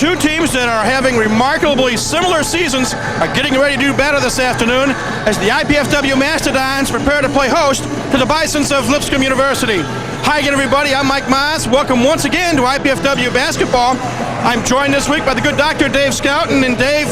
Two teams that are having remarkably similar seasons are getting ready to do better this afternoon as the IPFW Mastodons prepare to play host to the Bisons of Lipscomb University. Hi again, everybody. I'm Mike Maas. Welcome once again to IPFW basketball. I'm joined this week by the good Dr. Dave Scouten. And Dave,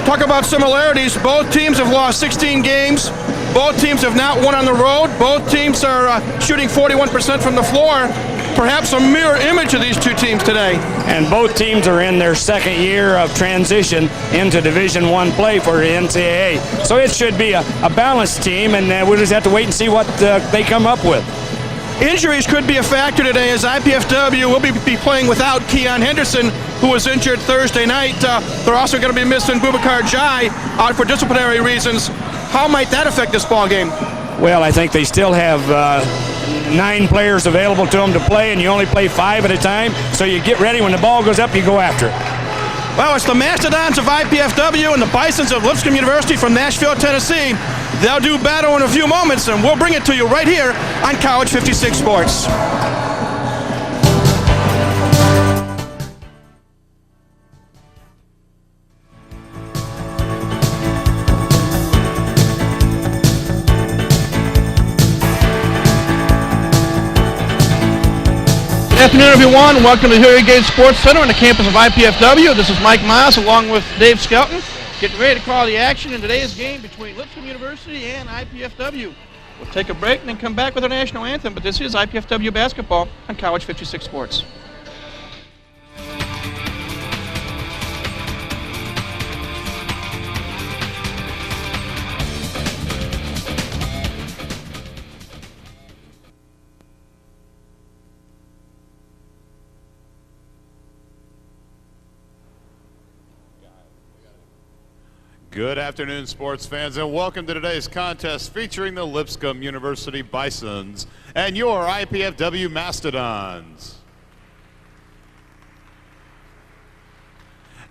talk about similarities. Both teams have lost 16 games. Both teams have not won on the road. Both teams are shooting 41% from the floor. Perhaps a mirror image of these two teams today. And both teams are in their second year of transition into Division I play for the NCAA. So it should be a balanced team, and we'll just have to wait and see what they come up with. Injuries could be a factor today as IPFW will be playing without Keon Henderson, who was injured Thursday night. They're also going to be missing Boubacar Jai out for disciplinary reasons. How might that affect this ball game? Well, I think they still have 9 players available to them to play, and you only play 5 at a time, so you get ready. When the ball goes up, you go after it. Well, it's the Mastodons of IPFW and the Bisons of Lipscomb University from Nashville, Tennessee. They'll do battle in a few moments, and we'll bring it to you right here on College 56 Sports. Good afternoon, everyone. Welcome to Irrigate Sports Center on the campus of IPFW. This is Mike Maas along with Dave Scouten, getting ready to call the action in today's game between Lipscomb University and IPFW. We'll take a break and then come back with our national anthem, but this is IPFW basketball on College 56 Sports. Good afternoon, sports fans, and welcome to today's contest featuring the Lipscomb University Bisons and your IPFW Mastodons.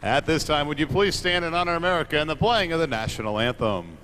At this time, would you please stand and honor America in the playing of the national anthem?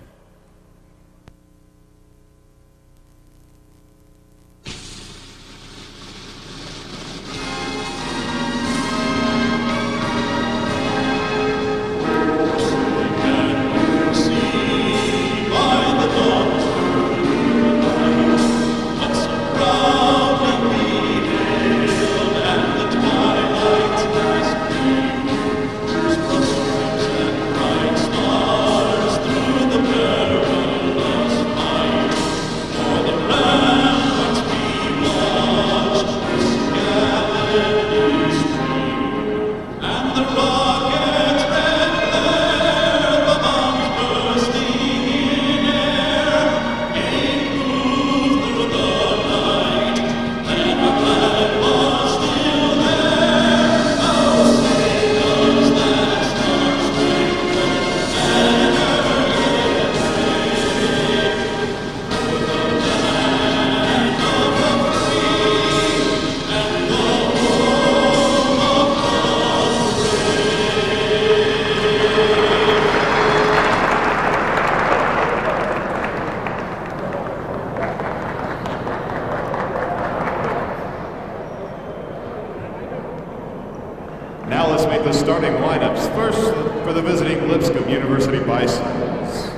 Now let's make the starting lineups. First, for the visiting Lipscomb University Bisons.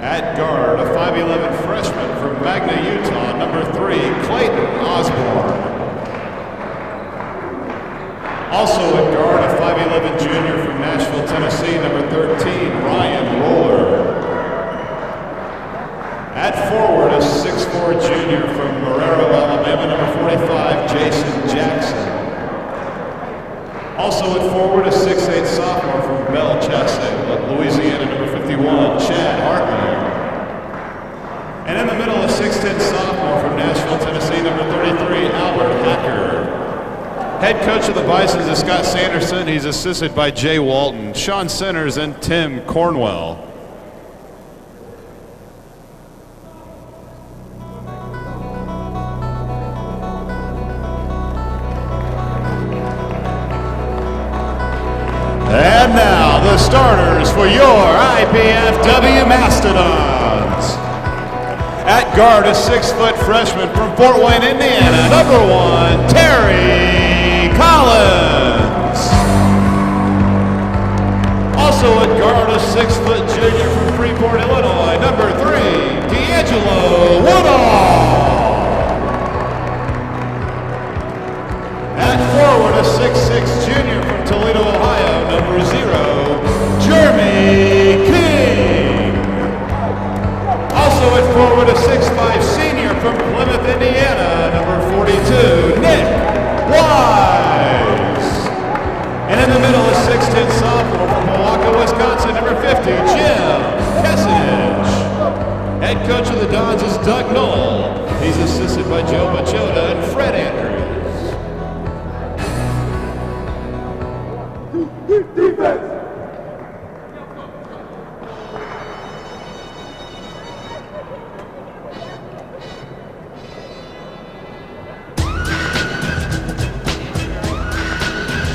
At guard, a 5'11 freshman from Magna, Utah, number 3, Clayton Osborne. Also at guard, a 5'11 junior from Nashville, Tennessee, number 13, Ryan Roller. At forward, a 6'4 junior from Marrero, Alabama, number 45, Jason Jackson. Also at forward, a 6'8 sophomore from Belle Chasse, Louisiana, number 51, Chad Hartman. And in the middle, a 6'10 sophomore from Nashville, Tennessee, number 33, Albert Hacker. Head coach of the Bisons is Scott Sanderson. He's assisted by Jay Walton, Sean Centers, and Tim Cornwell. And now, the starters for your IPFW Mastodons. At guard, a 6-foot freshman from Fort Wayne, Indiana, number 1, Terry Collins. Also at guard, a 6-foot junior from Freeport, Illinois, number 3, D'Angelo Woodall. At forward, a 6'6 junior from Toledo, Ohio, number 0, Jeremy King. Also at forward, a 6'5 senior from Plymouth, Indiana, number 42, Nick Wise. And in the middle, a 6'10 sophomore from Milwaukee, Wisconsin, number 50, Jim Kessinich. Head coach of the Dons is Doug Knoll. He's assisted by Joe Machota and Fred Andrews. Defense.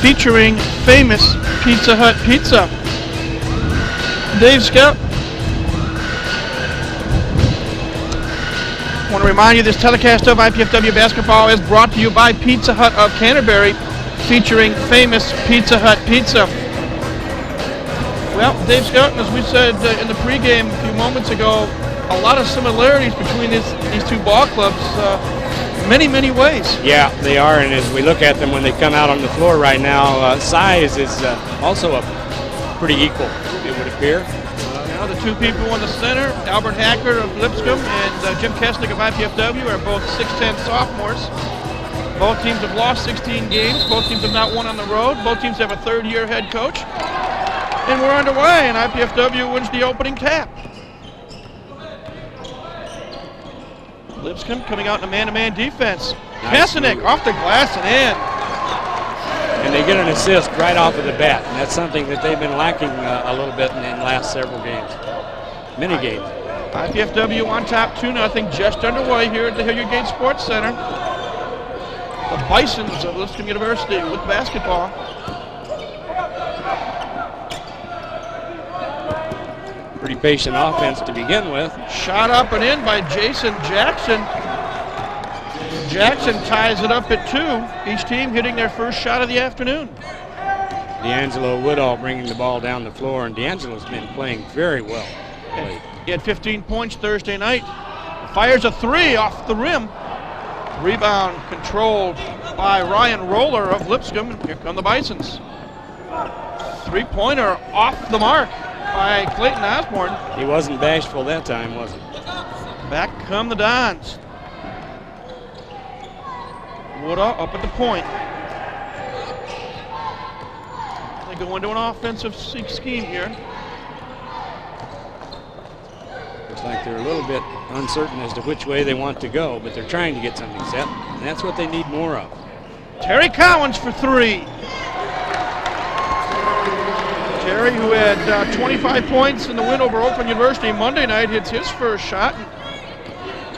Featuring famous Pizza Hut pizza. Dave Scout. I want to remind you this telecast of IPFW basketball is brought to you by Pizza Hut of Canterbury, featuring famous Pizza Hut pizza. Well, Dave Scout, as we said in the pregame a few moments ago, a lot of similarities between these two ball clubs. Many ways. Yeah, they are, and as we look at them when they come out on the floor right now, size is also pretty equal, it would appear. The two people in the center, Albert Hacker of Lipscomb and Jim Kesnick of IPFW, are both 6'10 sophomores. Both teams have lost 16 games. Both teams have not won on the road. Both teams have a third-year head coach. And we're underway, and IPFW wins the opening tap. Lipscomb coming out in a man-to-man defense. Nice Kesnick move. off the glass and in. And they get an assist right off of the bat. And that's something that they've been lacking a little bit in the last several games. Many games. IPFW on top 2-0, just underway here at the Hilliard Gate Sports Center. The Bisons of Lipscomb University with basketball. Pretty patient offense to begin with. Shot up and in by Jason Jackson. Jackson ties it up at 2. Each team hitting their first shot of the afternoon. D'Angelo Woodall bringing the ball down the floor, and D'Angelo's been playing very well. He had 15 points Thursday night. Fires a 3 off the rim. Rebound controlled by Ryan Roller of Lipscomb. And here come the Bisons. Three-pointer off the mark by Clayton Osborne. He wasn't bashful that time, was he? Back come the Dons. Woodall up at the point. They go into an offensive scheme here. Looks like they're a little bit uncertain as to which way they want to go, but they're trying to get something set, and that's what they need more of. Terry Collins for 3. Terry, who had 25 points in the win over Oakland University Monday night, hits his first shot.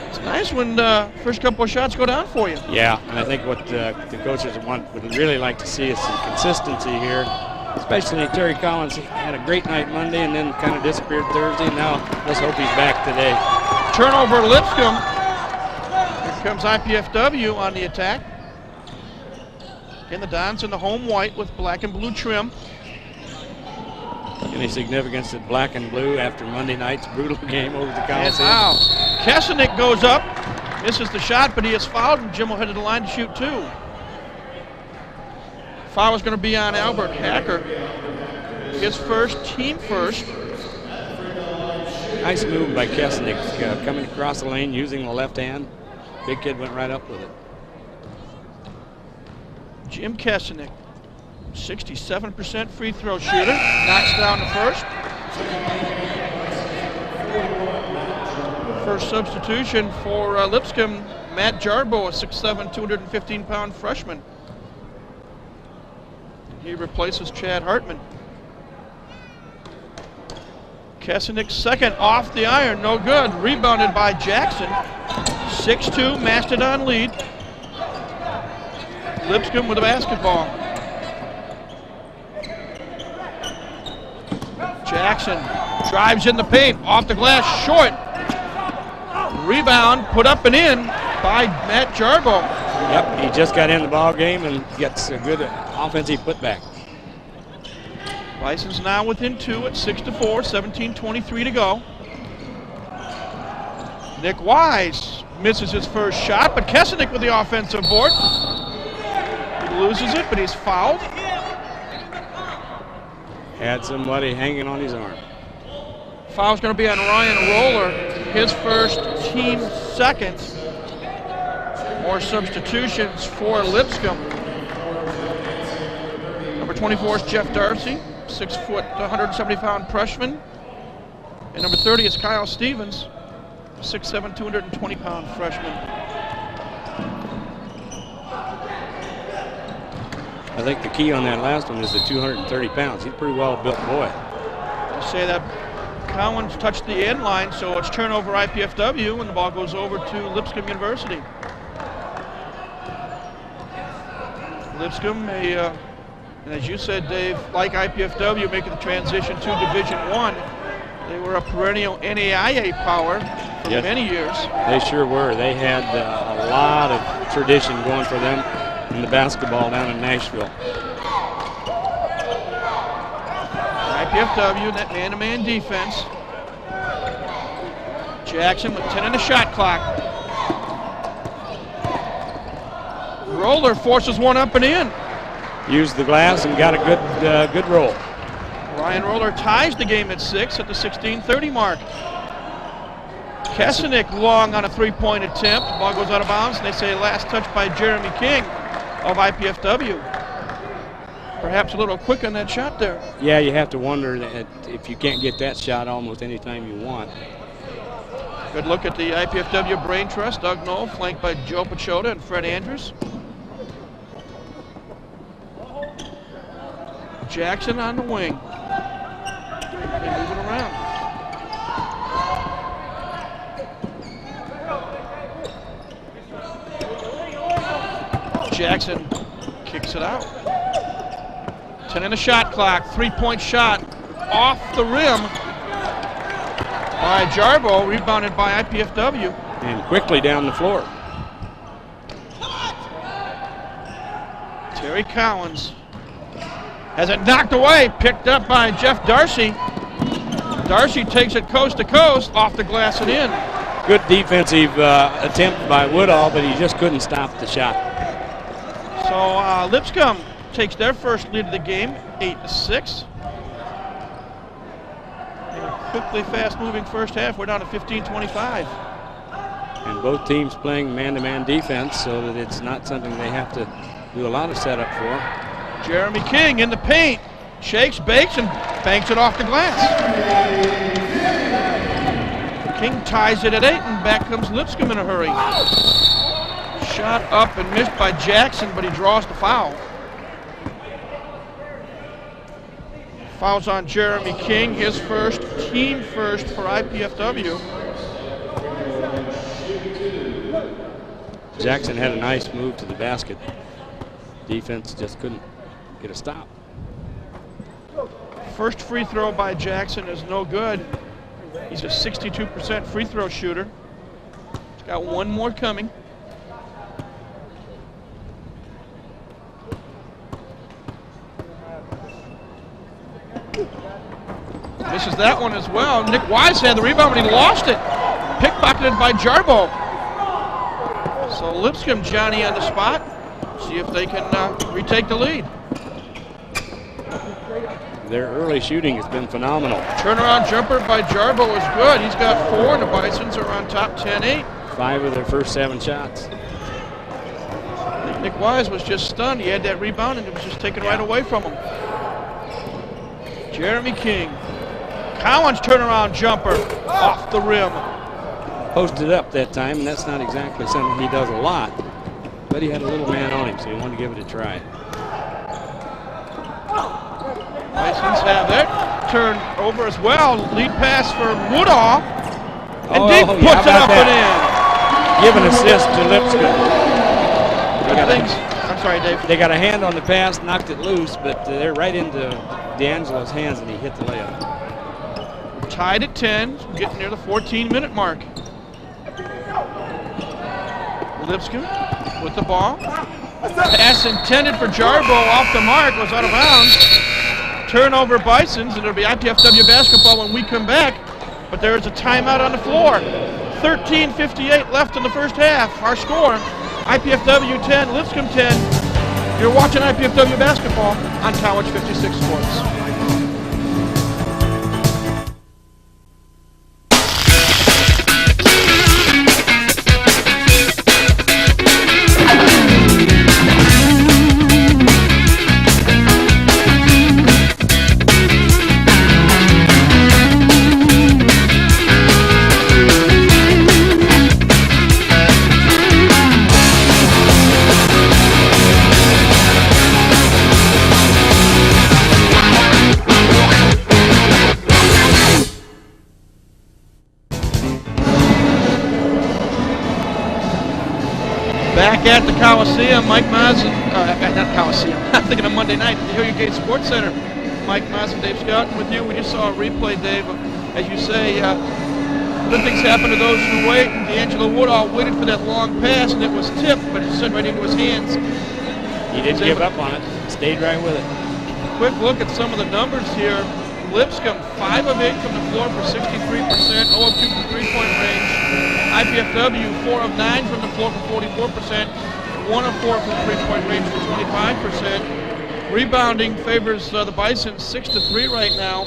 It's nice when the first couple of shots go down for you. Yeah, and I think what the coaches would really like to see is some consistency here. Especially Terry Collins had a great night Monday and then kind of disappeared Thursday. Now let's hope he's back today. Turnover Lipscomb. Here comes IPFW on the attack. And the Dons in the home white with black and blue trim. Any significance at black and blue after Monday night's brutal game over the And Coliseum? foul. Kesnick goes up, misses the shot, but he is fouled, and Jim will head to the line to shoot 2. Foul is going to be on Albert Hacker. His first, team first. Nice move by Kesnick, coming across the lane using the left hand. Big kid went right up with it. Jim Kesnick, 67% free throw shooter, knocks down the first. First substitution for Lipscomb, Matt Jarbo, a 6'7", 215-pound freshman. He replaces Chad Hartman. Kesnick second off the iron, no good. Rebounded by Jackson. 6-2 Mastodon lead. Lipscomb with the basketball. Jackson drives in the paint, off the glass, short. Rebound, put up and in by Matt Jarbo. Yep, he just got in the ball game and gets a good offensive putback. Bison's now within 2 at 6-4, 17:23 to go. Nick Wise misses his first shot, but Kesenick with the offensive board. He loses it, but he's fouled. Had somebody hanging on his arm. Foul's going to be on Ryan Roller, his first, team second. More substitutions for Lipscomb. Number 24 is Jeff Darcy, 6 foot, 170-pound freshman. And number 30 is Kyle Stevens, 6'7", 220-pound freshman. I think the key on that last one is the 230 pounds. He's a pretty well-built boy. I say that Collins touched the end line, so it's turnover IPFW, and the ball goes over to Lipscomb University. Lipscomb, and as you said, Dave, like IPFW, making the transition to Division I. They were a perennial NAIA power for many years. They sure were. They had a lot of tradition going for them in the basketball down in Nashville. IPFW, that man-to-man defense. Jackson with 10 on the shot clock. Roller forces one up and in. Used the glass and got a good roll. Ryan Roller ties the game at 6 at the 16:30 mark. Kesenick long on a three-point attempt. Ball goes out of bounds, and they say last touch by Jeremy King of IPFW. Perhaps a little quick on that shot there. Yeah, you have to wonder that if you can't get that shot almost any time you want. Good look at the IPFW brain trust. Doug Knoll flanked by Joe Pachota and Fred Andrews. Jackson on the wing. They move it around. Jackson kicks it out. 10 in the shot clock. Three-point shot off the rim by Jarbo, rebounded by IPFW. And quickly down the floor. Terry Collins has it knocked away, picked up by Jeff Darcy. Darcy takes it coast to coast, off the glass and in. Good defensive attempt by Woodall, but he just couldn't stop the shot. So Lipscomb takes their first lead of the game, 8-6. Quickly fast-moving first half. We're down to 15-25. And both teams playing man-to-man defense, so that it's not something they have to do a lot of setup for. Jeremy King in the paint, shakes, bakes, and banks it off the glass. King ties it at 8, and back comes Lipscomb in a hurry. Shot up and missed by Jackson, but he draws the foul. Foul's on Jeremy King, his first, team first for IPFW. Jackson had a nice move to the basket. Defense just couldn't get a stop. First free throw by Jackson is no good. He's a 62% free throw shooter. He's got one more coming. Misses that one as well. Nick Wise had the rebound, but he lost it. Pickpocketed by Jarbo. So Lipscomb, Johnny on the spot. See if they can retake the lead. Their early shooting has been phenomenal. Turnaround jumper by Jarbo is good. He's got 4, and the Bisons are on top 10-8. 5 of their first 7 shots. I think Nick Wise was just stunned. He had that rebound, and it was just taken right away from him. Jeremy King. Collins turnaround jumper off the rim. Posted up that time, and that's not exactly something he does a lot. But he had a little man on him, so he wanted to give it a try. Bisons have that turn over as well. Lead pass for Woodall. And Deep puts it up and in. Give an assist to Lipscomb. I'm sorry, Dave. They got a hand on the pass, knocked it loose, but they're right into D'Angelo's hands, and he hit the layup. Tied at 10, getting near the 14-minute mark. Lipscomb with the ball. Pass intended for Jarbo, off the mark, was out of bounds. turnover Bisons, and it'll be IPFW basketball when we come back. But there is a timeout on the floor. 13:58 left in the first half. Our score, IPFW 10, Lipscomb 10. You're watching IPFW basketball on College 56 Sports. Back at the Coliseum, Mike Mazin, not Coliseum, I'm thinking of Monday night at the Hilliard Gate Sports Center. Mike Mazin, Dave Scouten with you. We just saw a replay, Dave. As you say, good things happen to those who wait. D'Angelo Woodall waited for that long pass, and it was tipped, but it slid right into his hands. He didn't give up on it. Stayed right with it. Quick look at some of the numbers here. Lipscomb, 5 of 8 from the floor for 63%, 0 of 2 from three-point range. IPFW, 4 of 9 from the floor for 44%, 1 of 4 from three-point range for 25%. Rebounding favors the Bisons 6-3 right now.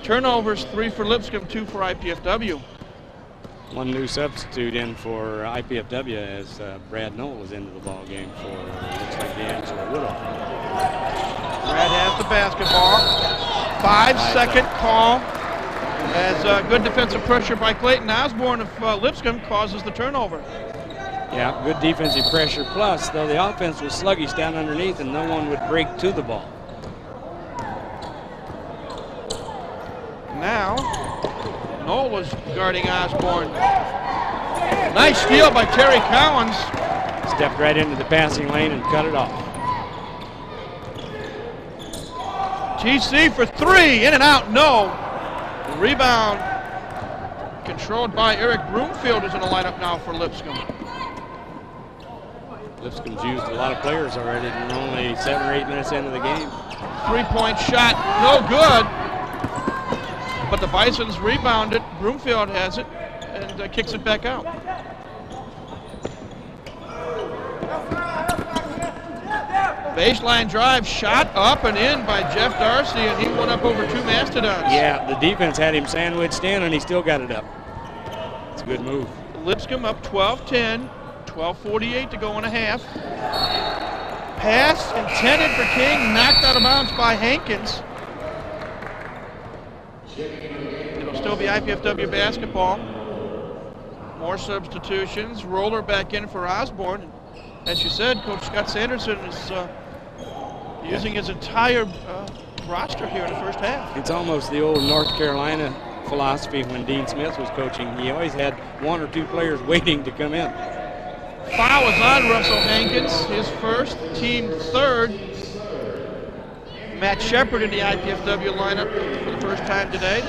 Turnovers, 3 for Lipscomb, 2 for IPFW. One new substitute in for IPFW as Brad Knoll was into the ball game for looks like D'Angelo Woodall. Brad has the basketball. 5-second call. As good defensive pressure by Clayton Osborne of Lipscomb causes the turnover. Yeah, good defensive pressure. Plus, though, the offense was sluggish down underneath and no one would break to the ball. Now, Nola's guarding Osborne. Nice steal by Terry Collins. Stepped right into the passing lane and cut it off. TC for 3, in and out, no. The rebound controlled by Eric Broomfield is in the lineup now for Lipscomb. Lipscomb's used a lot of players already, and we're only 7 or 8 minutes into the game. 3-point shot, no good. But the Bisons rebound it. Broomfield has it and kicks it back out. Baseline drive, shot up and in by Jeff Darcy, and he went up over 2 Mastodons. Yeah, the defense had him sandwiched in, and he still got it up. It's a good move. Lipscomb up 12-10, 12:48 to go in a half. Pass intended for King, knocked out of bounds by Hankins. It'll still be IPFW basketball. More substitutions. Roller back in for Osborne. As you said, Coach Scott Sanderson is using his entire roster here in the first half. It's almost the old North Carolina philosophy when Dean Smith was coaching. He always had 1 or 2 players waiting to come in. Foul is on Russell Hankins, his first, team third. Matt Shepard in the IPFW lineup for the first time today.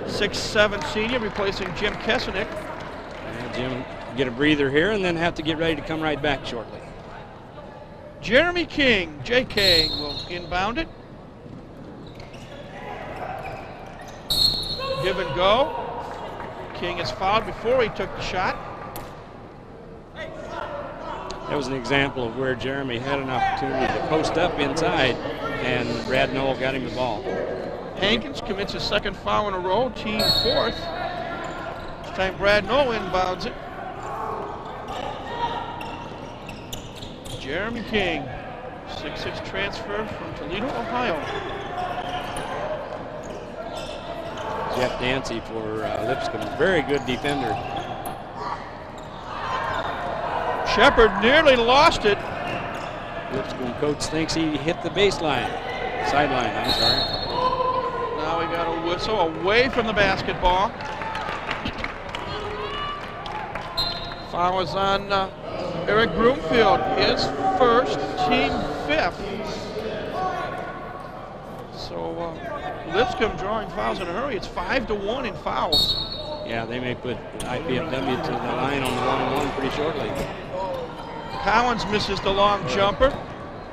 6'7" senior replacing Jim Kesenick. Yeah, Jim get a breather here and then have to get ready to come right back shortly. Jeremy King, JK, will inbound it. Give and go. King is fouled before he took the shot. That was an example of where Jeremy had an opportunity to post up inside, and Brad Knoll got him the ball. Hankins commits his second foul in a row, team fourth. This time Brad Knoll inbounds it. Jeremy King, 6'6" transfer from Toledo, Ohio. Jeff Dancy for Lipscomb, very good defender. Shepard nearly lost it. Lipscomb coach thinks he hit the baseline. Sideline, I'm sorry. Now we got a whistle away from the basketball. Foul is on Eric Broomfield, his first, team fifth. So Lipscomb drawing fouls in a hurry. It's 5-1 in fouls. Yeah, they may put IPFW to the line on the 1-on-1 pretty shortly. Collins misses the long jumper.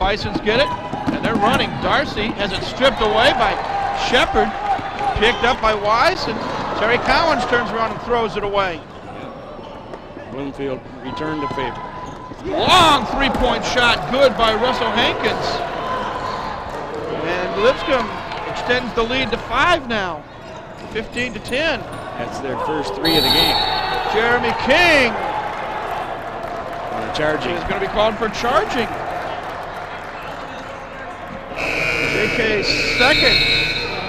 Bisons get it, and they're running. Darcy has it stripped away by Shepard, picked up by Wise, and Terry Collins turns around and throws it away. Bloomfield returned the favor. Long three-point shot, good by Russell Hankins. And Lipscomb extends the lead to 5 now, 15-10. That's their first 3 of the game. Jeremy King Charging. is going to be called for charging. JK second,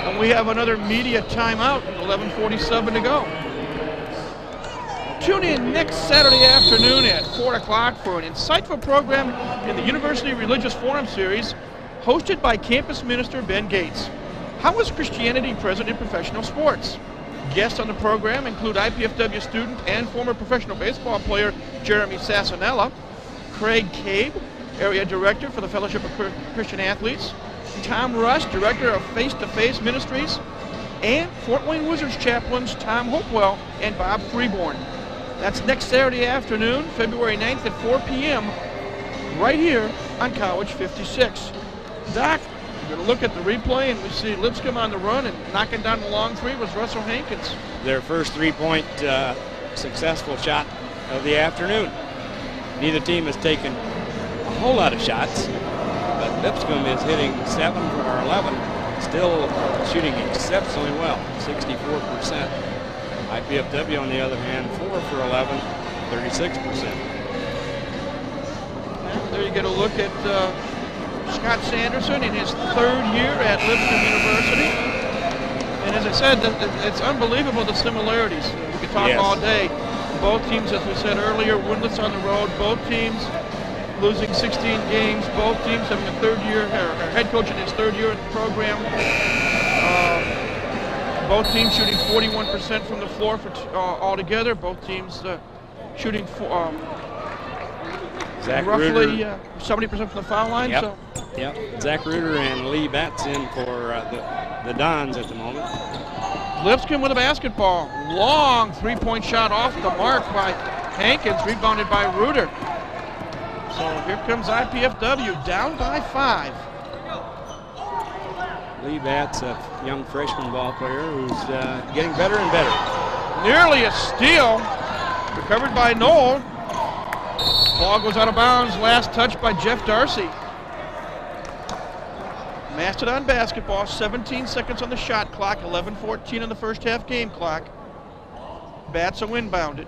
and we have another media timeout, 11:47 to go. Tune in next Saturday afternoon at 4 o'clock for an insightful program in the University Religious Forum Series hosted by campus minister Ben Gates. How is Christianity present in professional sports? Guests on the program include IPFW student and former professional baseball player Jeremy Sassanella, Craig Cabe, area director for the Fellowship of Christian Athletes, Tom Rush, director of Face-to-Face Ministries, and Fort Wayne Wizards chaplains Tom Hopewell and Bob Freeborn. That's next Saturday afternoon, February 9th at 4 p.m., right here on College 56. Doc, we're going to look at the replay, and we see Lipscomb on the run, and knocking down the long three was Russell Hankins. Their first 3-point successful shot of the afternoon. Neither team has taken a whole lot of shots, but Lipscomb is hitting 7 for 11, still shooting exceptionally well, 64%. IPFW, on the other hand, 4 for 11, 36%. And there you get a look at Scott Sanderson in his 3rd year at Lipscomb University. And as I said, it's unbelievable the similarities. We could talk all day. Both teams, as we said earlier, winless on the road. Both teams losing 16 games. Both teams having a 3rd year, or head coach in his 3rd year in the program. Both teams shooting 41% from the floor for altogether. Both teams shooting roughly 70% from the foul line. Yep. So. Yep. Zach Reuter and Lee Batts in for the Dons at the moment. Lipscomb with a basketball. Long three-point shot off the mark by Hankins, rebounded by Reuter. So here comes IPFW, down by 5. Lee Batts, a young freshman ball player who's getting better and better. Nearly a steal, recovered by Knoll. Ball goes out of bounds, last touch by Jeff Darcy. Mastodon basketball, 17 seconds on the shot clock, 11:14 on the first half game clock. Bats will inbound it.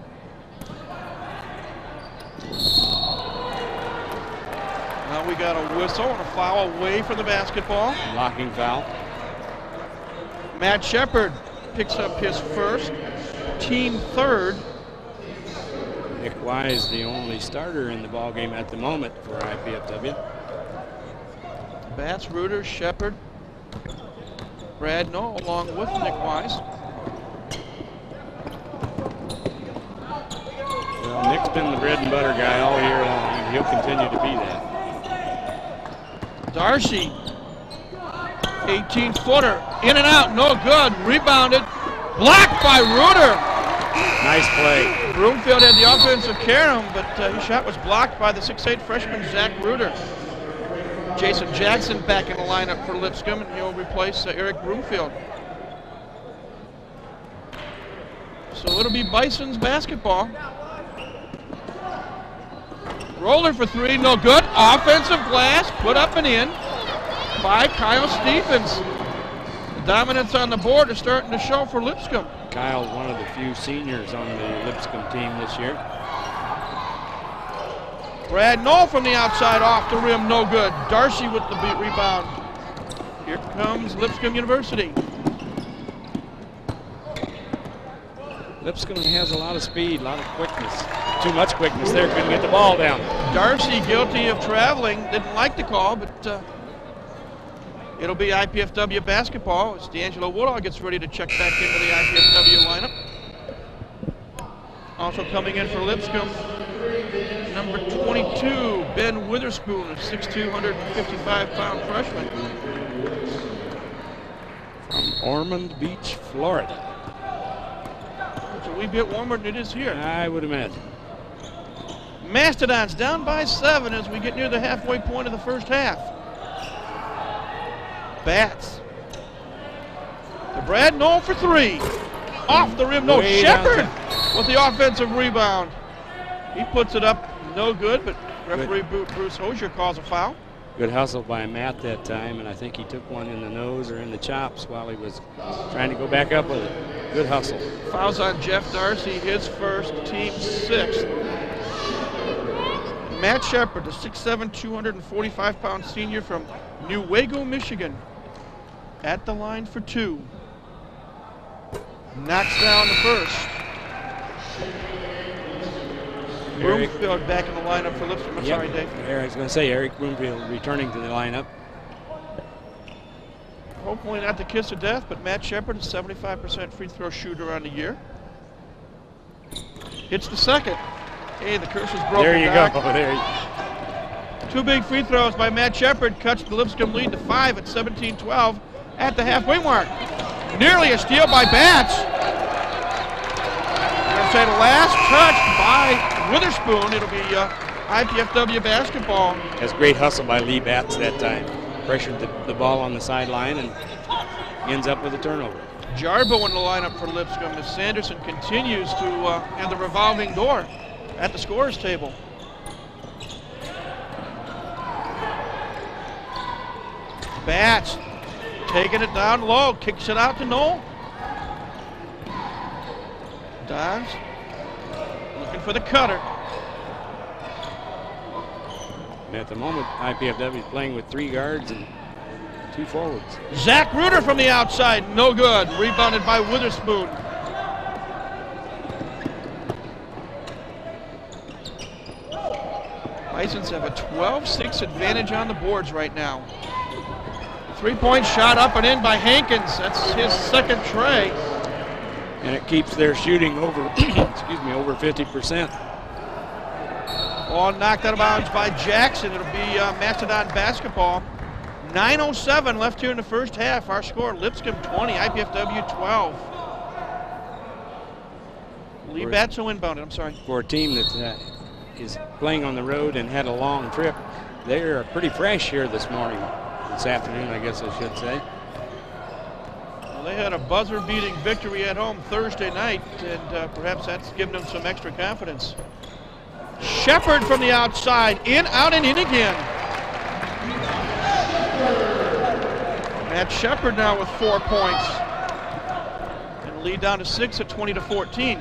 Now we got a whistle and a foul away from the basketball. Blocking foul. Matt Shepard picks up his first, team 3rd. Nick Wise, the only starter in the ball game at the moment for IPFW. Batts, Reuter, Shepard, Brad Knoll, along with Nick Wise. Well, Nick's been the bread and butter guy all year long, and he'll continue to be that. Darcy, 18-footer, in and out, no good, rebounded, blocked by Reuter. Nice play. Broomfield had the offensive carom, but his shot was blocked by the 6'8 freshman Zach Reuter. Jason Jackson back in the lineup for Lipscomb, and he'll replace Eric Broomfield. So it'll be Bison's basketball. Roller for 3, no good. Offensive glass, put up and in by Kyle Stephens. The dominance on the board is starting to show for Lipscomb. Kyle's one of the few seniors on the Lipscomb team this year. Brad Knoll from the outside off the rim, no good. Darcy with the rebound. Here comes Lipscomb University. Lipscomb has a lot of speed, a lot of quickness. Too much quickness there, couldn't get the ball down. Darcy guilty of traveling, didn't like the call, but it'll be IPFW basketball as D'Angelo Woodall gets ready to check back into the IPFW lineup. Also coming in for Lipscomb, number 22, Ben Witherspoon, a 6'2", 155-pound freshman. From Ormond Beach, Florida. It's a wee bit warmer than it is here. I would imagine. Mastodons down by 7 as we get near the halfway point of the first half. Bats. To Brad Knoll for 3. Off the rim, no. Shepard with the offensive rebound. He puts it up, no good, but referee Bruce Hosier calls a foul. Good hustle by Matt that time, and I think he took one in the nose or in the chops while he was trying to go back up with it. Good hustle. Fouls on Jeff Darcy, his first, team 6th. Matt Shepard, the 6'7", 245-pound senior from Newaygo, Michigan, at the line for 2. Knocks down the first. Broomfield back in the lineup for Lipscomb. I'm sorry, Dave. I was going to say Eric Broomfield returning to the lineup. Hopefully not the kiss of death, but Matt Shepard is 75% free throw shooter on the year. Hits the second. Hey, the curse is broken. There you back. go. There you go. 2 big free throws by Matt Shepard cuts the Lipscomb lead to 5 at 17-12 at the halfway mark. Nearly a steal by Bats. We're going to say the last touch by Witherspoon. It'll be IPFW basketball. That's great hustle by Lee Batts that time. Pressured the ball on the sideline and ends up with a turnover. Jarbo in the lineup for Lipscomb as Sanderson continues to have the revolving door at the scorer's table. Bats taking it down low, kicks it out to Knoll. Dons looking for the cutter. And at the moment, IPFW is playing with 3 guards and 2 forwards. Zach Reuter from the outside, no good. Rebounded by Witherspoon. Bisons have a 12-6 advantage on the boards right now. 3-point shot up and in by Hankins. That's his second tray. And it keeps their shooting over, over 50%. Ball knocked out of bounds by Jackson. It'll be Mastodon basketball. 9:07 left here in the first half. Our score, Lipscomb 20, IPFW 12. Lee Batso inbounded, I'm sorry. For a team that is playing on the road and had a long trip, they're pretty fresh here this afternoon, I guess I should say. Well, they had a buzzer-beating victory at home Thursday night, and perhaps that's given them some extra confidence. Shepard from the outside, in, out, and in again. Matt Shepard now with 4 points. And the lead down to 6 at 20-14.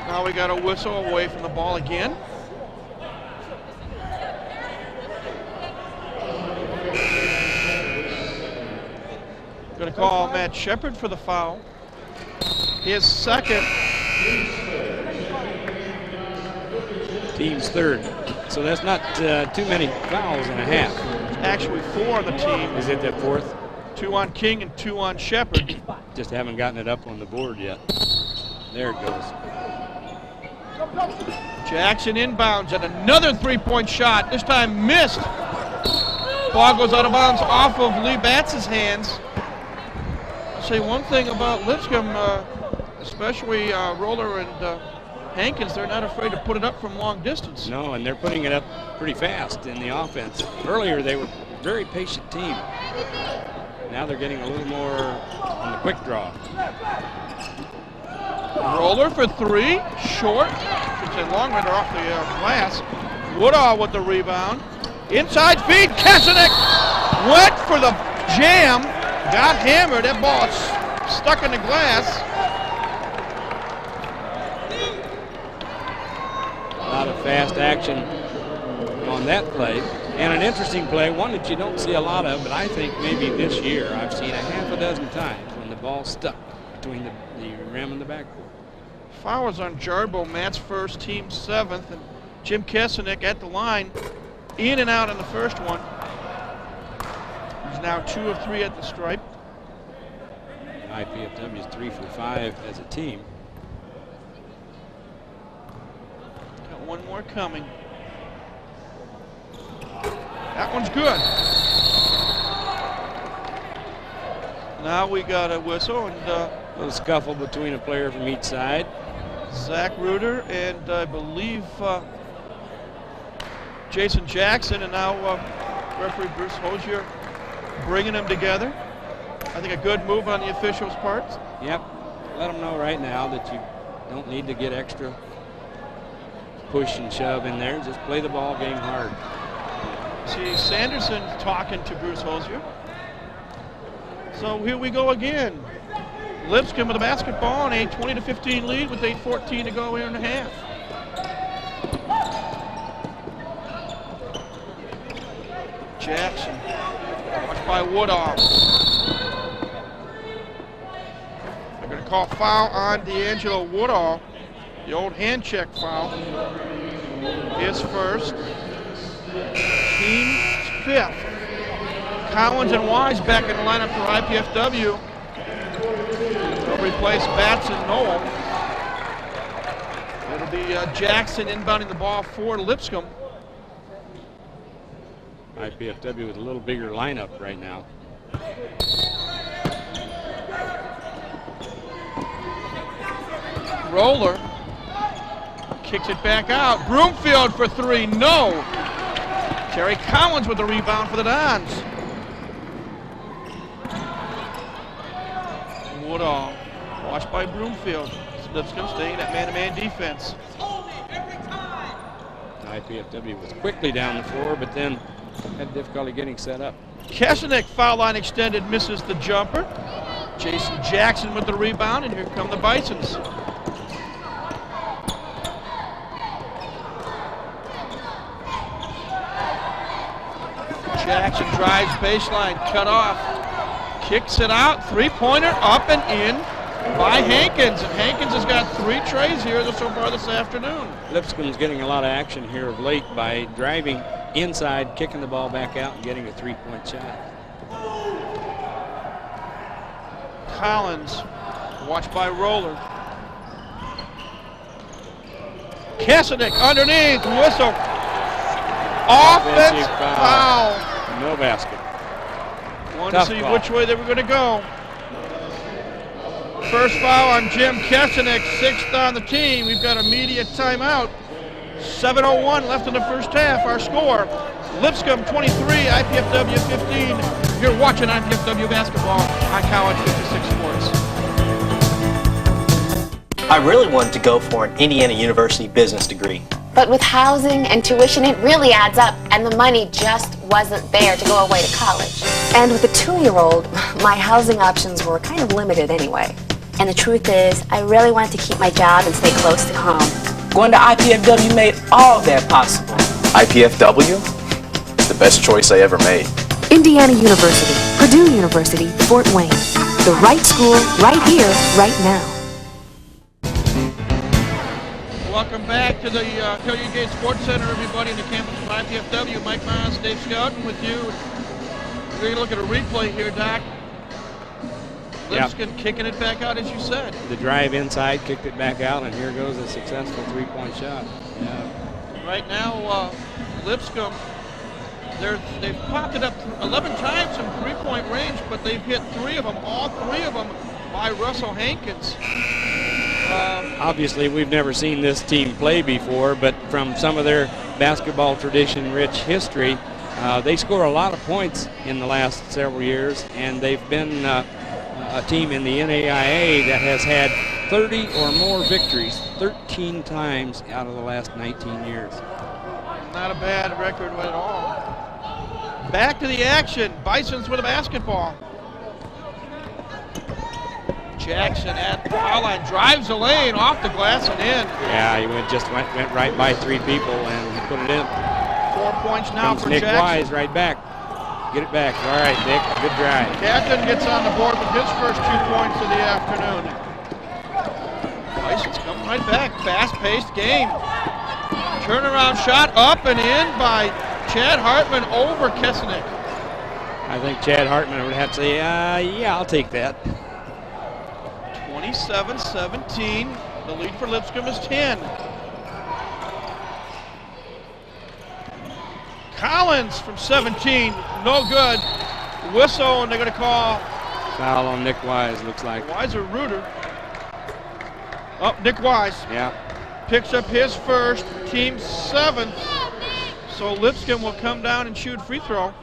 Now we got a whistle away from the ball again. Going to call Matt Shepard for the foul. His second. Team's third. So that's not too many fouls and a half. Actually 4 on the team. Is it the 4th? 2 on King and 2 on Shepard. Just haven't gotten it up on the board yet. There it goes. Jackson inbounds and another 3-point shot. This time missed. Ball goes out of bounds off of Lee Batts' hands. I'll say one thing about Lipscomb, especially Roller and Hankins, they're not afraid to put it up from long distance. No, and they're putting it up pretty fast in the offense. Earlier, they were a very patient team. Now they're getting a little more on the quick draw. Roller for 3, short. Should say long runner off the glass. Woodall with the rebound. Inside feed, Kasanek went for the jam. Got hammered. That ball stuck in the glass. A lot of fast action on that play. And an interesting play, one that you don't see a lot of, but I think maybe this year I've seen a half a dozen times when the ball stuck between the rim and the backboard. Fouls on Jarbo, Matt's first, team 7th, and Jim Kasanek at the line, in and out on the first one. He's now 2 of 3 at the stripe. IPFW is 3 for 5 as a team. Got one more coming. That one's good. Now we got a whistle and a little scuffle between a player from each side. Zach Reuter and I believe Jason Jackson, and now referee Bruce Hosier bringing them together. I think a good move on the officials' part. Yep. Let them know right now that you don't need to get extra push and shove in there. Just play the ball game hard. See Sanderson talking to Bruce Hosier. So here we go again. Lipscomb with the basketball and a 20-15 lead with 8:14 to go here in the half. Jackson, watched by Woodall. They're going to call foul on D'Angelo Woodall. The old hand check foul. His first. Team's fifth. Collins and Wise back in the lineup for IPFW. They'll replace Batts and Noel. It'll be Jackson inbounding the ball for Lipscomb. IPFW with a little bigger lineup right now. Roller kicks it back out. Broomfield for three, no. Terry Collins with the rebound for the Dons. Woodall, watched by Broomfield. Lipscomb staying at man-to-man defense. IPFW was quickly down the floor, but then had difficulty getting set up. Kesenic, foul line extended, misses the jumper. Jason Jackson with the rebound, and here come the Bisons. Jackson drives baseline, cut off. Kicks it out, three-pointer up and in by Hankins. And Hankins has got 3 trays here so far this afternoon. Lipscomb's getting a lot of action here of late by driving inside, kicking the ball back out, and getting a 3-point shot. Collins, watched by Roller. Kesenic underneath, whistle. Offensive foul. No basket. Wanted to see which way they were going to go. First foul on Jim Kesenic, 6th on the team. We've got immediate timeout. 7:01 left in the first half. Our score, Lipscomb 23, IPFW 15. You're watching IPFW basketball on College 56 Sports. I really wanted to go for an Indiana University business degree. But with housing and tuition, it really adds up, and the money just wasn't there to go away to college. And with a 2-year-old, my housing options were kind of limited anyway. And the truth is, I really wanted to keep my job and stay close to home. Going to IPFW made all that possible. IPFW? The best choice I ever made. Indiana University, Purdue University, Fort Wayne. The right school, right here, right now. Welcome back to the Hilliard Gate Sports Center, everybody in the campus of IPFW. Mike Miles, Dave Scouten with you. We're going to look at a replay here, Doc. Lipscomb kicking it back out, as you said. The drive inside, kicked it back out, and here goes a successful 3-point shot. Yeah. Right now, Lipscomb, they've popped it up 11 times from 3-point range, but they've hit 3 of them, all 3 of them by Russell Hankins. Obviously, we've never seen this team play before, but from some of their basketball tradition-rich history, they score a lot of points in the last several years, and they've been a team in the NAIA that has had 30 or more victories 13 times out of the last 19 years. Not a bad record at all. Back to the action. Bisons with a basketball. Jackson at the foul line, drives the lane, off the glass and in. Yeah, he went right by 3 people and he put it in. 4 points now Comes for Nick Jackson. Wise right back. Get it back. All right, Nick, good drive. Captain gets on the board with his first 2 points of the afternoon. Bison's coming right back, fast-paced game. Turnaround shot up and in by Chad Hartman over Kesenic. I think Chad Hartman would have to say, yeah, I'll take that. 27-17. The lead for Lipscomb is 10. Collins from 17, no good. Whistle, and they're going to call Foul on Nick Wise, looks like. Wise or Reuter. Oh, Nick Wise Yeah. picks up his first, team 7th. So Lipscomb will come down and shoot free throw.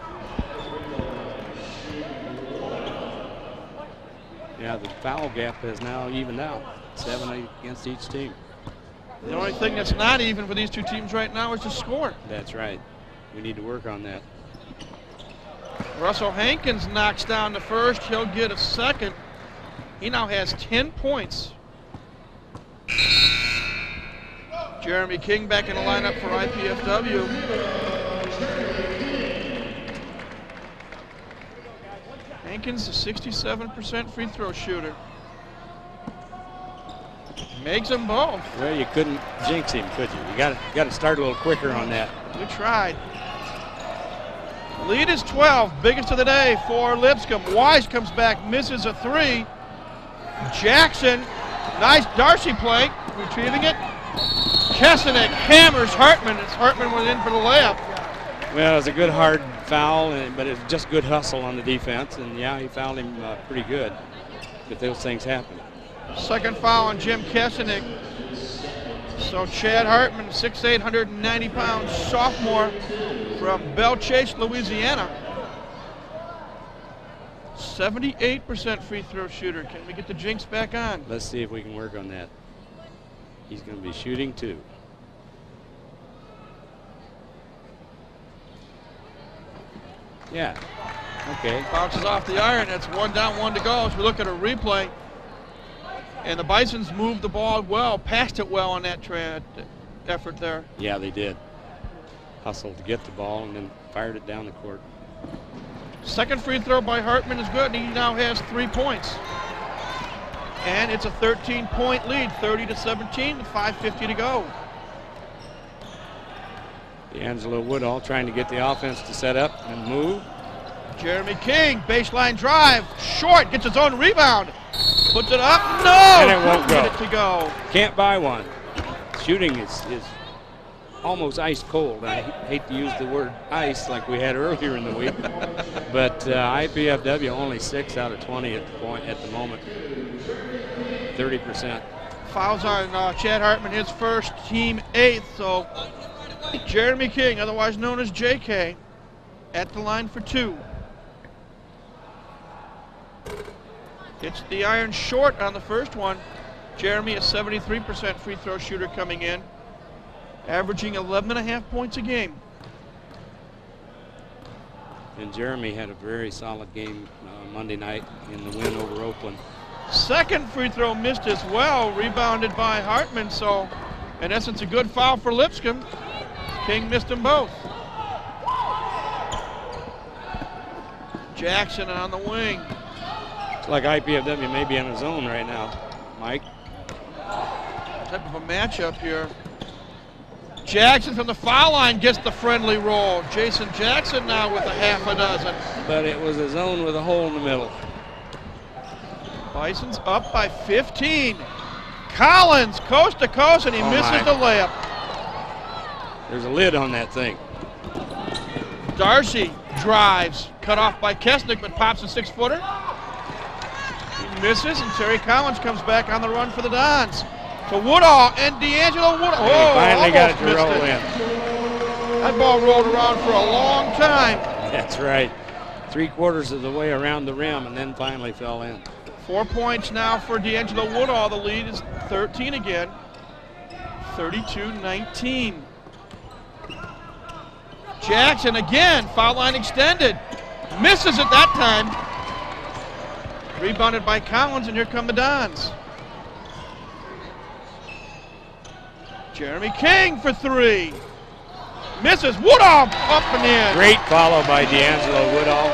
Yeah, the foul gap has now evened out. 7 against each team. The only thing that's not even for these two teams right now is the score. That's right. We need to work on that. Russell Hankins knocks down the first. He'll get a second. He now has 10 points. Jeremy King back in the lineup for IPFW. Hankins, a 67% free throw shooter. Makes them both. Well, you couldn't jinx him, could you? You got to start a little quicker on that. We tried. Lead is 12, biggest of the day for Lipscomb. Wise comes back, misses a 3. Jackson, nice Darcy play, retrieving it. Kesenick hammers Hartman as Hartman was in for the layup. Well, it was a good hard foul, but it was just good hustle on the defense, and yeah, he fouled him pretty good. But those things happen. Second foul on Jim Kesenick. So Chad Hartman, 6'8", 190 pounds, sophomore from Belle Chase, Louisiana. 78% free throw shooter. Can we get the jinx back on? Let's see if we can work on that. He's going to be shooting 2. Yeah. Okay. Bounces off the iron. That's 1 down, 1 to go. As we look at a replay, and the Bisons moved the ball well, passed it well on that effort there. Yeah, they did. Hustled to get the ball and then fired it down the court. Second free throw by Hartman is good, and he now has 3 points. And it's a 13-point lead, 30-17, 5:50 to go. D'Angelo Woodall trying to get the offense to set up and move. Jeremy King, baseline drive, short, gets his own rebound. Puts it up, no! And it won't Couldn't go. get it to go. Can't buy one. Shooting is almost ice cold. I hate to use the word ice like we had earlier in the week, but IPFW only 6 out of 20 at the moment. 30%. Fouls on Chad Hartman, his first, team 8th. So Jeremy King, otherwise known as JK, at the line for 2. Hits the iron short on the first one. Jeremy, a 73% free throw shooter coming in, averaging 11.5 points a game. And Jeremy had a very solid game Monday night in the win over Oakland. Second free throw missed as well, rebounded by Hartman. So, in essence, a good foul for Lipscomb. King missed them both. Jackson on the wing. It's like IPFW may be in a zone right now, Mike. Type of a matchup here. Jackson from the foul line gets the friendly roll. Jason Jackson now with a half a dozen. But it was a zone with a hole in the middle. Bison's up by 15. Collins coast to coast, and he misses the layup. There's a lid on that thing. Darcy drives, cut off by Kesnick, but pops a 6-footer. He misses, and Terry Collins comes back on the run for the Dons. To Woodall, and D'Angelo Woodall. Oh, finally got it to roll in. That ball rolled around for a long time. That's right. 3/4 of the way around the rim, and then finally fell in. 4 points now for D'Angelo Woodall. The lead is 13 again. 32-19. Jackson again, foul line extended. Misses it that time. Rebounded by Collins, and here come the Dons. Jeremy King for 3. Misses. Woodall up and in. Great follow by D'Angelo Woodall.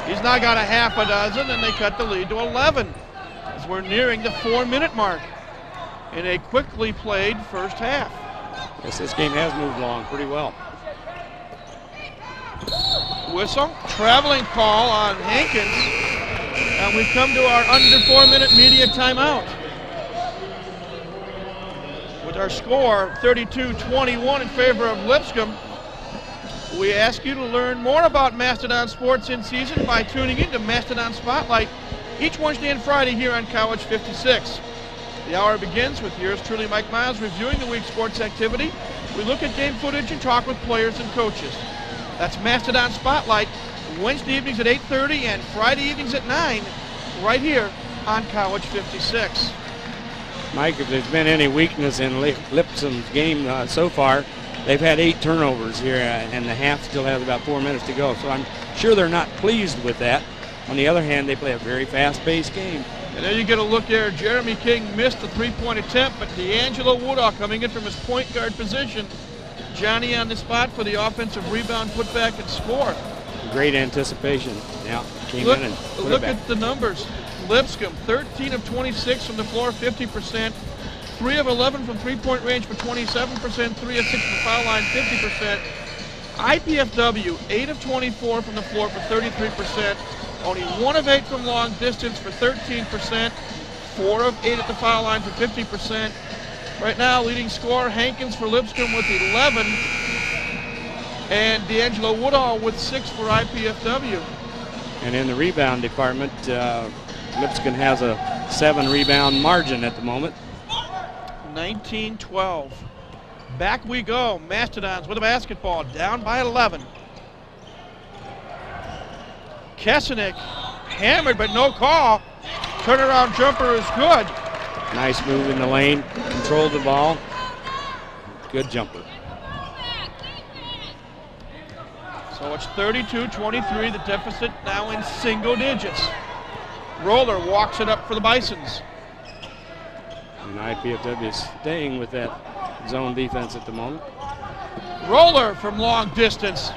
He's now got a half a dozen, and they cut the lead to 11 as we're nearing the 4-minute mark in a quickly played first half. Yes, this game has moved along pretty well. Whistle, traveling call on Hankins, and we've come to our under 4-minute media timeout. With our score 32-21 in favor of Lipscomb, we ask you to learn more about Mastodon sports in season by tuning in to Mastodon Spotlight each Wednesday and Friday here on College 56. The hour begins with yours truly, Mike Miles, reviewing the week's sports activity. We look at game footage and talk with players and coaches. That's Mastodon Spotlight, Wednesday evenings at 8:30 and Friday evenings at 9, right here on College 56. Mike, if there's been any weakness in Lipscomb's game so far, they've had 8 turnovers here, and the half still has about 4 minutes to go. So I'm sure they're not pleased with that. On the other hand, they play a very fast-paced game. And there you get a look there. Jeremy King missed the three-point attempt, but D'Angelo Woodall coming in from his point guard position. Johnny on the spot for the offensive rebound, put back and score. Great anticipation. Yeah, came in and put it look back. at the numbers. Lipscomb, 13 of 26 from the floor, 50%. 3 of 11 from three-point range for 27%. 3 of 6 from the foul line, 50%. IPFW, 8 of 24 from the floor for 33%. Only 1 of 8 from long distance for 13%. 4 of 8 at the foul line for 50%. Right now, leading scorer Hankins for Lipscomb with 11. And D'Angelo Woodall with 6 for IPFW. And in the rebound department, Lipscomb has a 7 rebound margin at the moment. 19-12. Back we go. Mastodons with the basketball, down by 11. Kesenick hammered, but no call. Turnaround jumper is good. Nice move in the lane, controlled the ball. Good jumper. So it's 32-23, the deficit now in single digits. Roller walks it up for the Bisons. And IPFW is staying with that zone defense at the moment. Roller from long distance.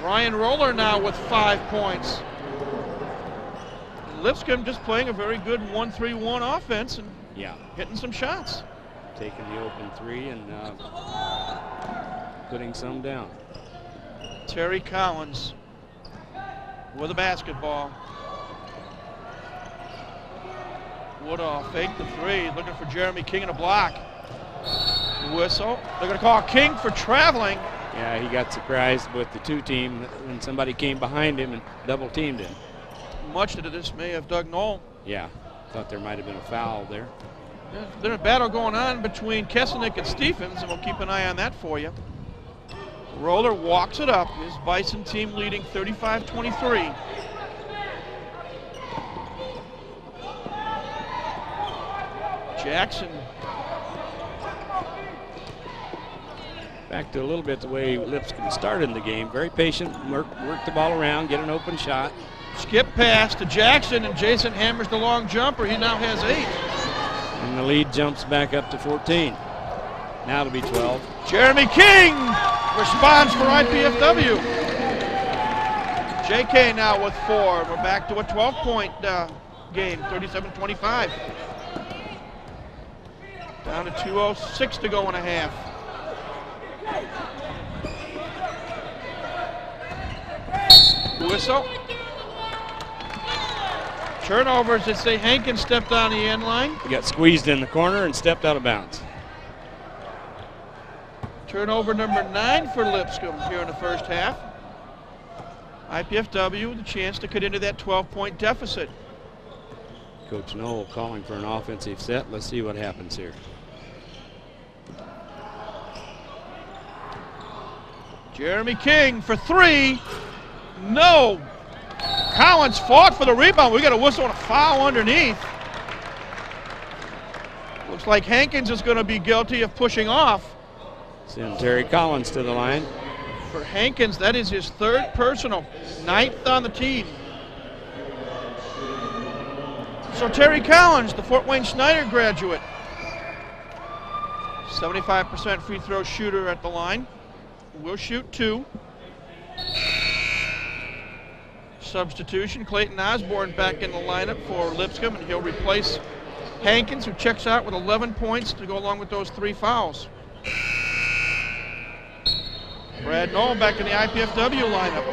Ryan Roller now with 5 points. Lipscomb just playing a very good 1-3-1 offense and hitting some shots. Taking the open 3 and putting some down. Terry Collins with a basketball. Woodall fake the 3, looking for Jeremy King in a block. Whistle. They're going to call King for traveling. Yeah, he got surprised with the 2 team when somebody came behind him and double teamed him. Much to the dismay of Doug Knoll. Yeah, thought there might have been a foul there. Yeah, there's a battle going on between Kesenick and Stephens, and we'll keep an eye on that for you. Roller walks it up. His Bison team leading 35-23. Jackson. Back to a little bit the way Lipscomb started in the game. Very patient, work the ball around, get an open shot. Skip pass to Jackson, and Jason hammers the long jumper. He now has 8. And the lead jumps back up to 14. Now it'll be 12. Jeremy King responds for IPFW. JK now with 4. We're back to a 12-point game, 37-25. Down to 2:06 to go in a half. Whistle. Turnovers that say Hankins stepped on the end line. He got squeezed in the corner and stepped out of bounds. Turnover number 9 for Lipscomb here in the first half. IPFW with a chance to cut into that 12-point deficit. Coach Knoll calling for an offensive set. Let's see what happens here. Jeremy King for 3. No. Collins fought for the rebound. We got a whistle and a foul underneath. Looks like Hankins is going to be guilty of pushing off. Send Terry Collins to the line. For Hankins, that is his 3rd personal, 9th on the team. So Terry Collins, the Fort Wayne Schneider graduate, 75% free throw shooter at the line. Will shoot 2. Substitution, Clayton Osborne back in the lineup for Lipscomb, and he'll replace Hankins, who checks out with 11 points to go along with those 3 fouls. Brad Knoll back in the IPFW lineup.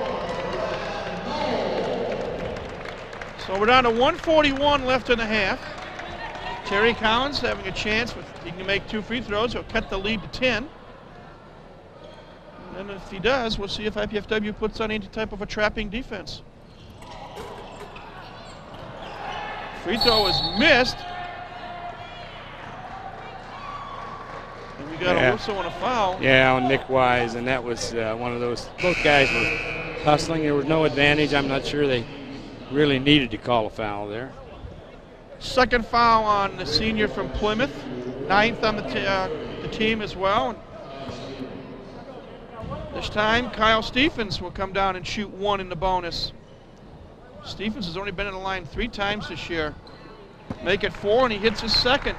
So we're down to 1:41 left in the half. Terry Collins having a chance. He can make 2 free throws. He'll cut the lead to 10. And if he does, we'll see if IPFW puts on any type of a trapping defense. Free throw is missed. And we got a whistle and a foul. Yeah, on Nick Wise, and that was one of those. Both guys were hustling. There was no advantage. I'm not sure they really needed to call a foul there. Second foul on the senior from Plymouth. 9th on the team as well. This time, Kyle Stephens will come down and shoot 1 in the bonus. Stephens has only been in the line 3 times this year. Make it 4, and he hits his second.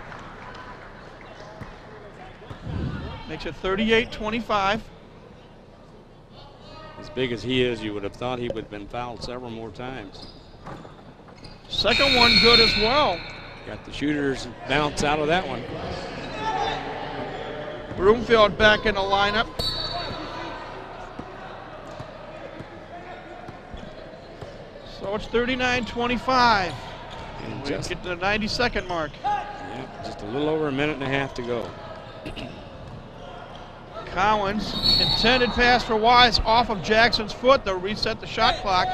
Makes it 38-25. As big as he is, you would have thought he would have been fouled several more times. Second one good as well. Got the shooters bounce out of that one. Broomfield back in the lineup. So it's 39-25. And We just, get to the 90-second mark. yeah, just a little over a minute and a half to go. Collins, intended pass for Wise off of Jackson's foot. They'll reset the shot clock.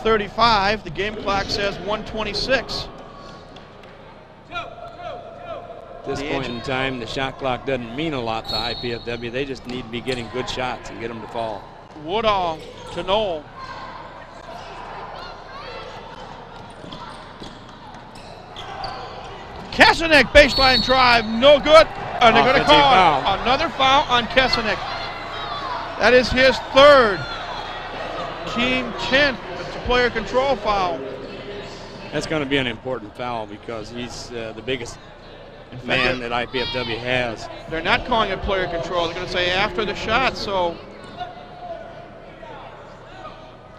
35. The game clock says 1:26. At this point in time, the shot clock doesn't mean a lot to IPFW. They just need to be getting good shots and get them to fall. Woodall to Knoll. Kesenic, baseline drive, no good. And they're going to Offensive call foul. another foul on Kesenic. That is his 3rd. Team 10th. It's a player control foul. That's going to be an important foul because he's the biggest man that IPFW has. They're not calling it player control. They're going to say after the shot. So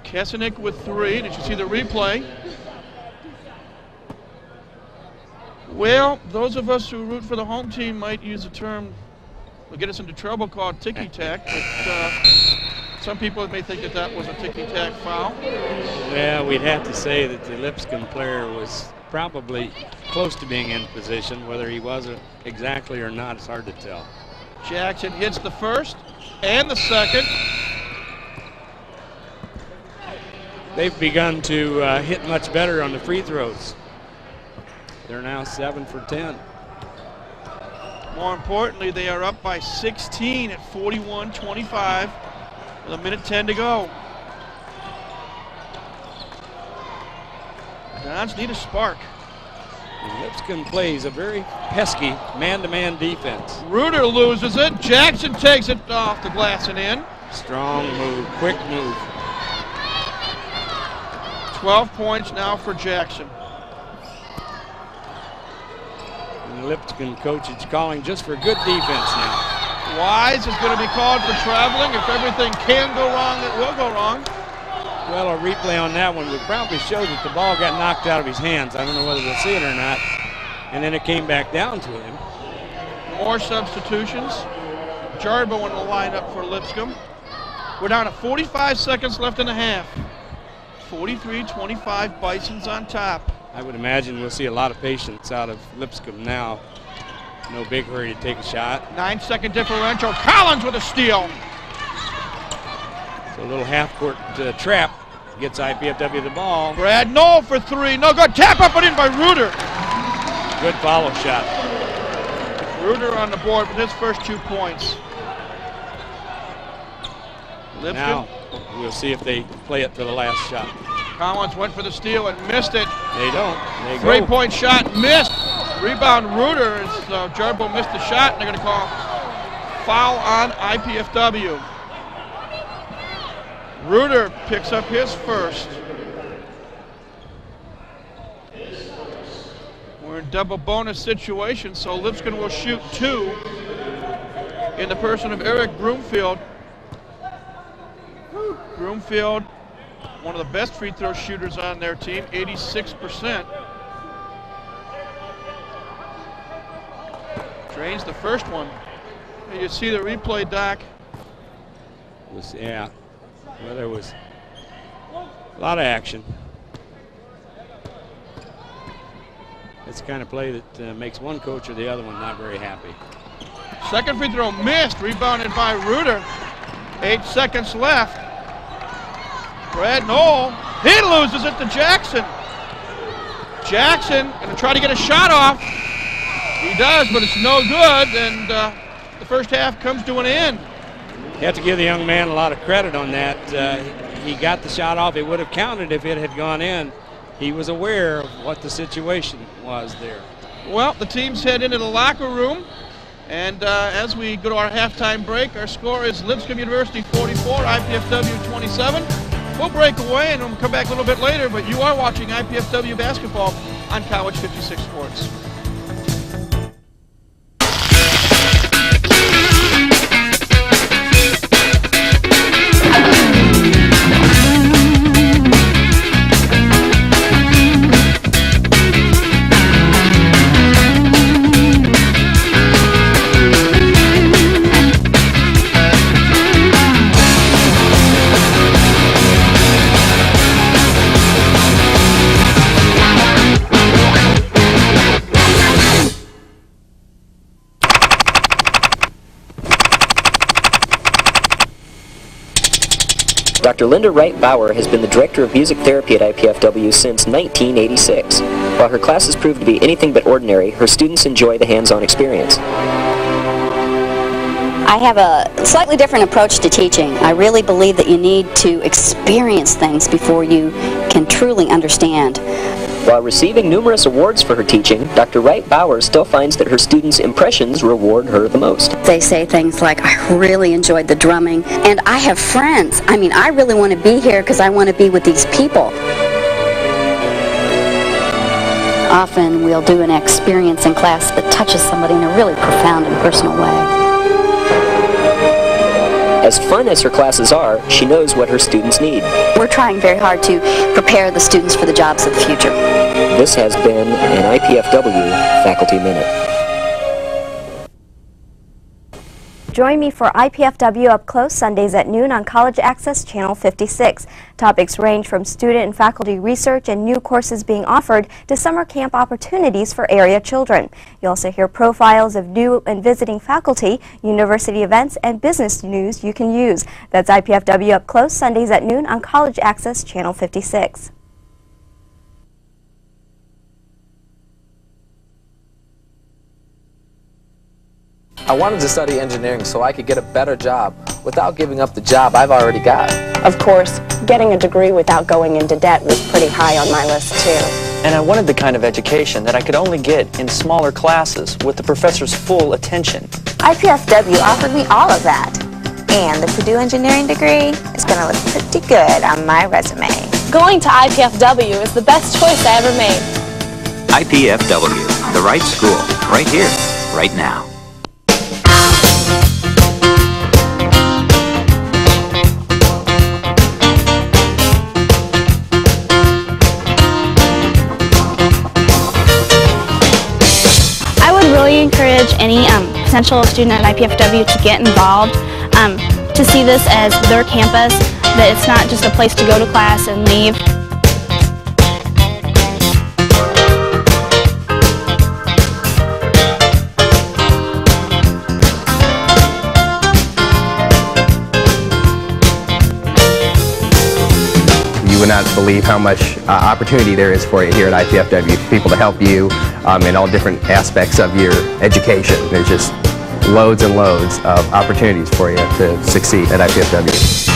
Kesenic with 3. Did you see the replay? Well, those of us who root for the home team might use a term will get us into trouble called ticky-tack, but some people may think that that was a ticky-tack foul. Well, we'd have to say that the Lipscomb player was probably close to being in position. Whether he was exactly or not, it's hard to tell. Jackson hits the first and the second. They've begun to hit much better on the free throws. They're now 7 for 10. More importantly, they are up by 16 at 41-25 with 1:10 to go. Dons need a spark. And Lipscomb plays a very pesky man-to-man defense. Reuter loses it. Jackson takes it off the glass and in. Strong move, quick move. 12 points now for Jackson. And the Lipscomb coach is calling just for good defense now. Wise is going to be called for traveling. If everything can go wrong, it will go wrong. Well, a replay on that one would probably show that the ball got knocked out of his hands. I don't know whether we'll see it or not. And then it came back down to him. More substitutions. Jarbo in the lineup for Lipscomb. We're down to 45 seconds left in the half. 43-25, Bison's on top. I would imagine we'll see a lot of patience out of Lipscomb now. No big hurry to take a shot. 9-second differential. Collins with a steal. So a little half-court trap gets IPFW the ball. Brad Knoll for 3. No good. Tap up and in by Reuter. Good follow shot. Reuter on the board with his first 2 points. Lipscomb. Now we'll see if they play it for the last shot. Collins went for the steal and missed it. They don't. They go. 3-point shot missed. Rebound Reuter as Jarbo missed the shot, and they're going to call foul on IPFW. Reuter picks up his first. We're in double bonus situation, so Lipscomb will shoot 2 in the person of Eric Broomfield. Broomfield, one of the best free throw shooters on their team, 86%. Drains the first one. And you see the replay, Doc. Yeah, well, there was a lot of action. It's the kind of play that makes one coach or the other one not very happy. Second free throw missed, rebounded by Reuter. 8 seconds left. Brad Knoll, he loses it to Jackson. Jackson gonna try to get a shot off. He does, but it's no good, and the first half comes to an end. You have to give the young man a lot of credit on that. He got the shot off. It would have counted if it had gone in. He was aware of what the situation was there. Well, the teams head into the locker room, and as we go to our halftime break, our score is Lipscomb University 44, IPFW 27. We'll break away and we'll come back a little bit later, but you are watching IPFW basketball on College 56 Sports. Dr. Linda Wright Bauer has been the Director of Music Therapy at IPFW since 1986. While her classes prove to be anything but ordinary, her students enjoy the hands-on experience. I have a slightly different approach to teaching. I really believe that you need to experience things before you can truly understand. While receiving numerous awards for her teaching, Dr. Wright Bauer still finds that her students' impressions reward her the most. They say things like, I really enjoyed the drumming, and I have friends. I mean, I really want to be here because I want to be with these people. Often we'll do an experience in class that touches somebody in a really profound and personal way. As fun as her classes are, she knows what her students need. We're trying very hard to prepare the students for the jobs of the future. This has been an IPFW Faculty Minute. Join me for IPFW Up Close Sundays at noon on College Access Channel 56. Topics range from student and faculty research and new courses being offered to summer camp opportunities for area children. You'll also hear profiles of new and visiting faculty, university events, and business news you can use. That's IPFW Up Close Sundays at noon on College Access Channel 56. I wanted to study engineering so I could get a better job without giving up the job I've already got. Of course, getting a degree without going into debt was pretty high on my list too. And I wanted the kind of education that I could only get in smaller classes with the professor's full attention. IPFW offered me all of that. And the Purdue engineering degree is going to look pretty good on my resume. Going to IPFW is the best choice I ever made. IPFW, the right school, right here, right now. Really encourage any potential student at IPFW to get involved, to see this as their campus, that it's not just a place to go to class and leave. You would not believe how much opportunity there is for you here at IPFW, people to help you in all different aspects of your education. There's just loads and loads of opportunities for you to succeed at IPFW.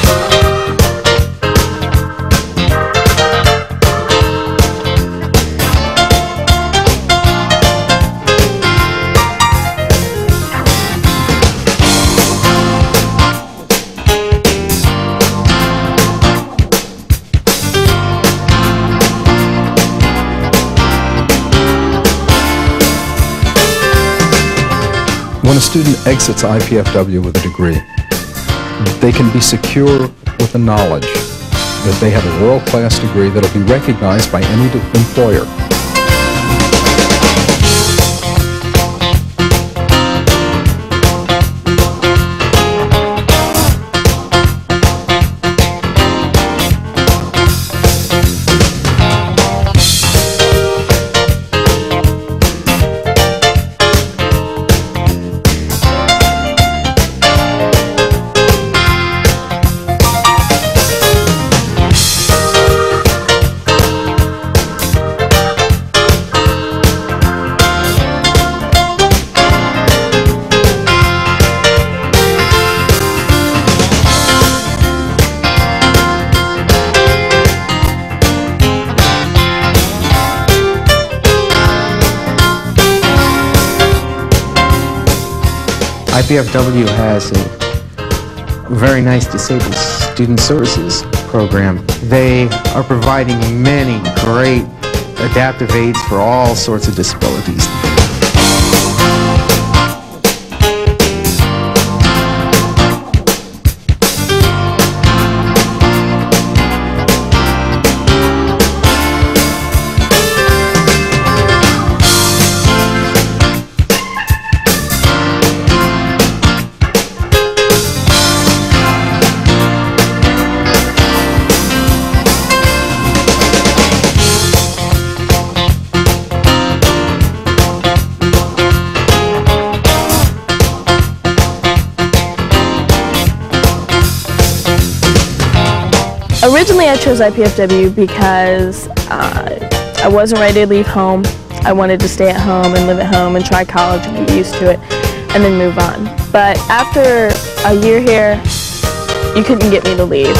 When a student exits IPFW with a degree, they can be secure with the knowledge that they have a world-class degree that will be recognized by any employer. IPFW has a very nice disabled student services program. They are providing many great adaptive aids for all sorts of disabilities. Originally I chose IPFW because I wasn't ready to leave home. I wanted to stay at home and live at home and try college and get used to it and then move on. But after a year here, you couldn't get me to leave.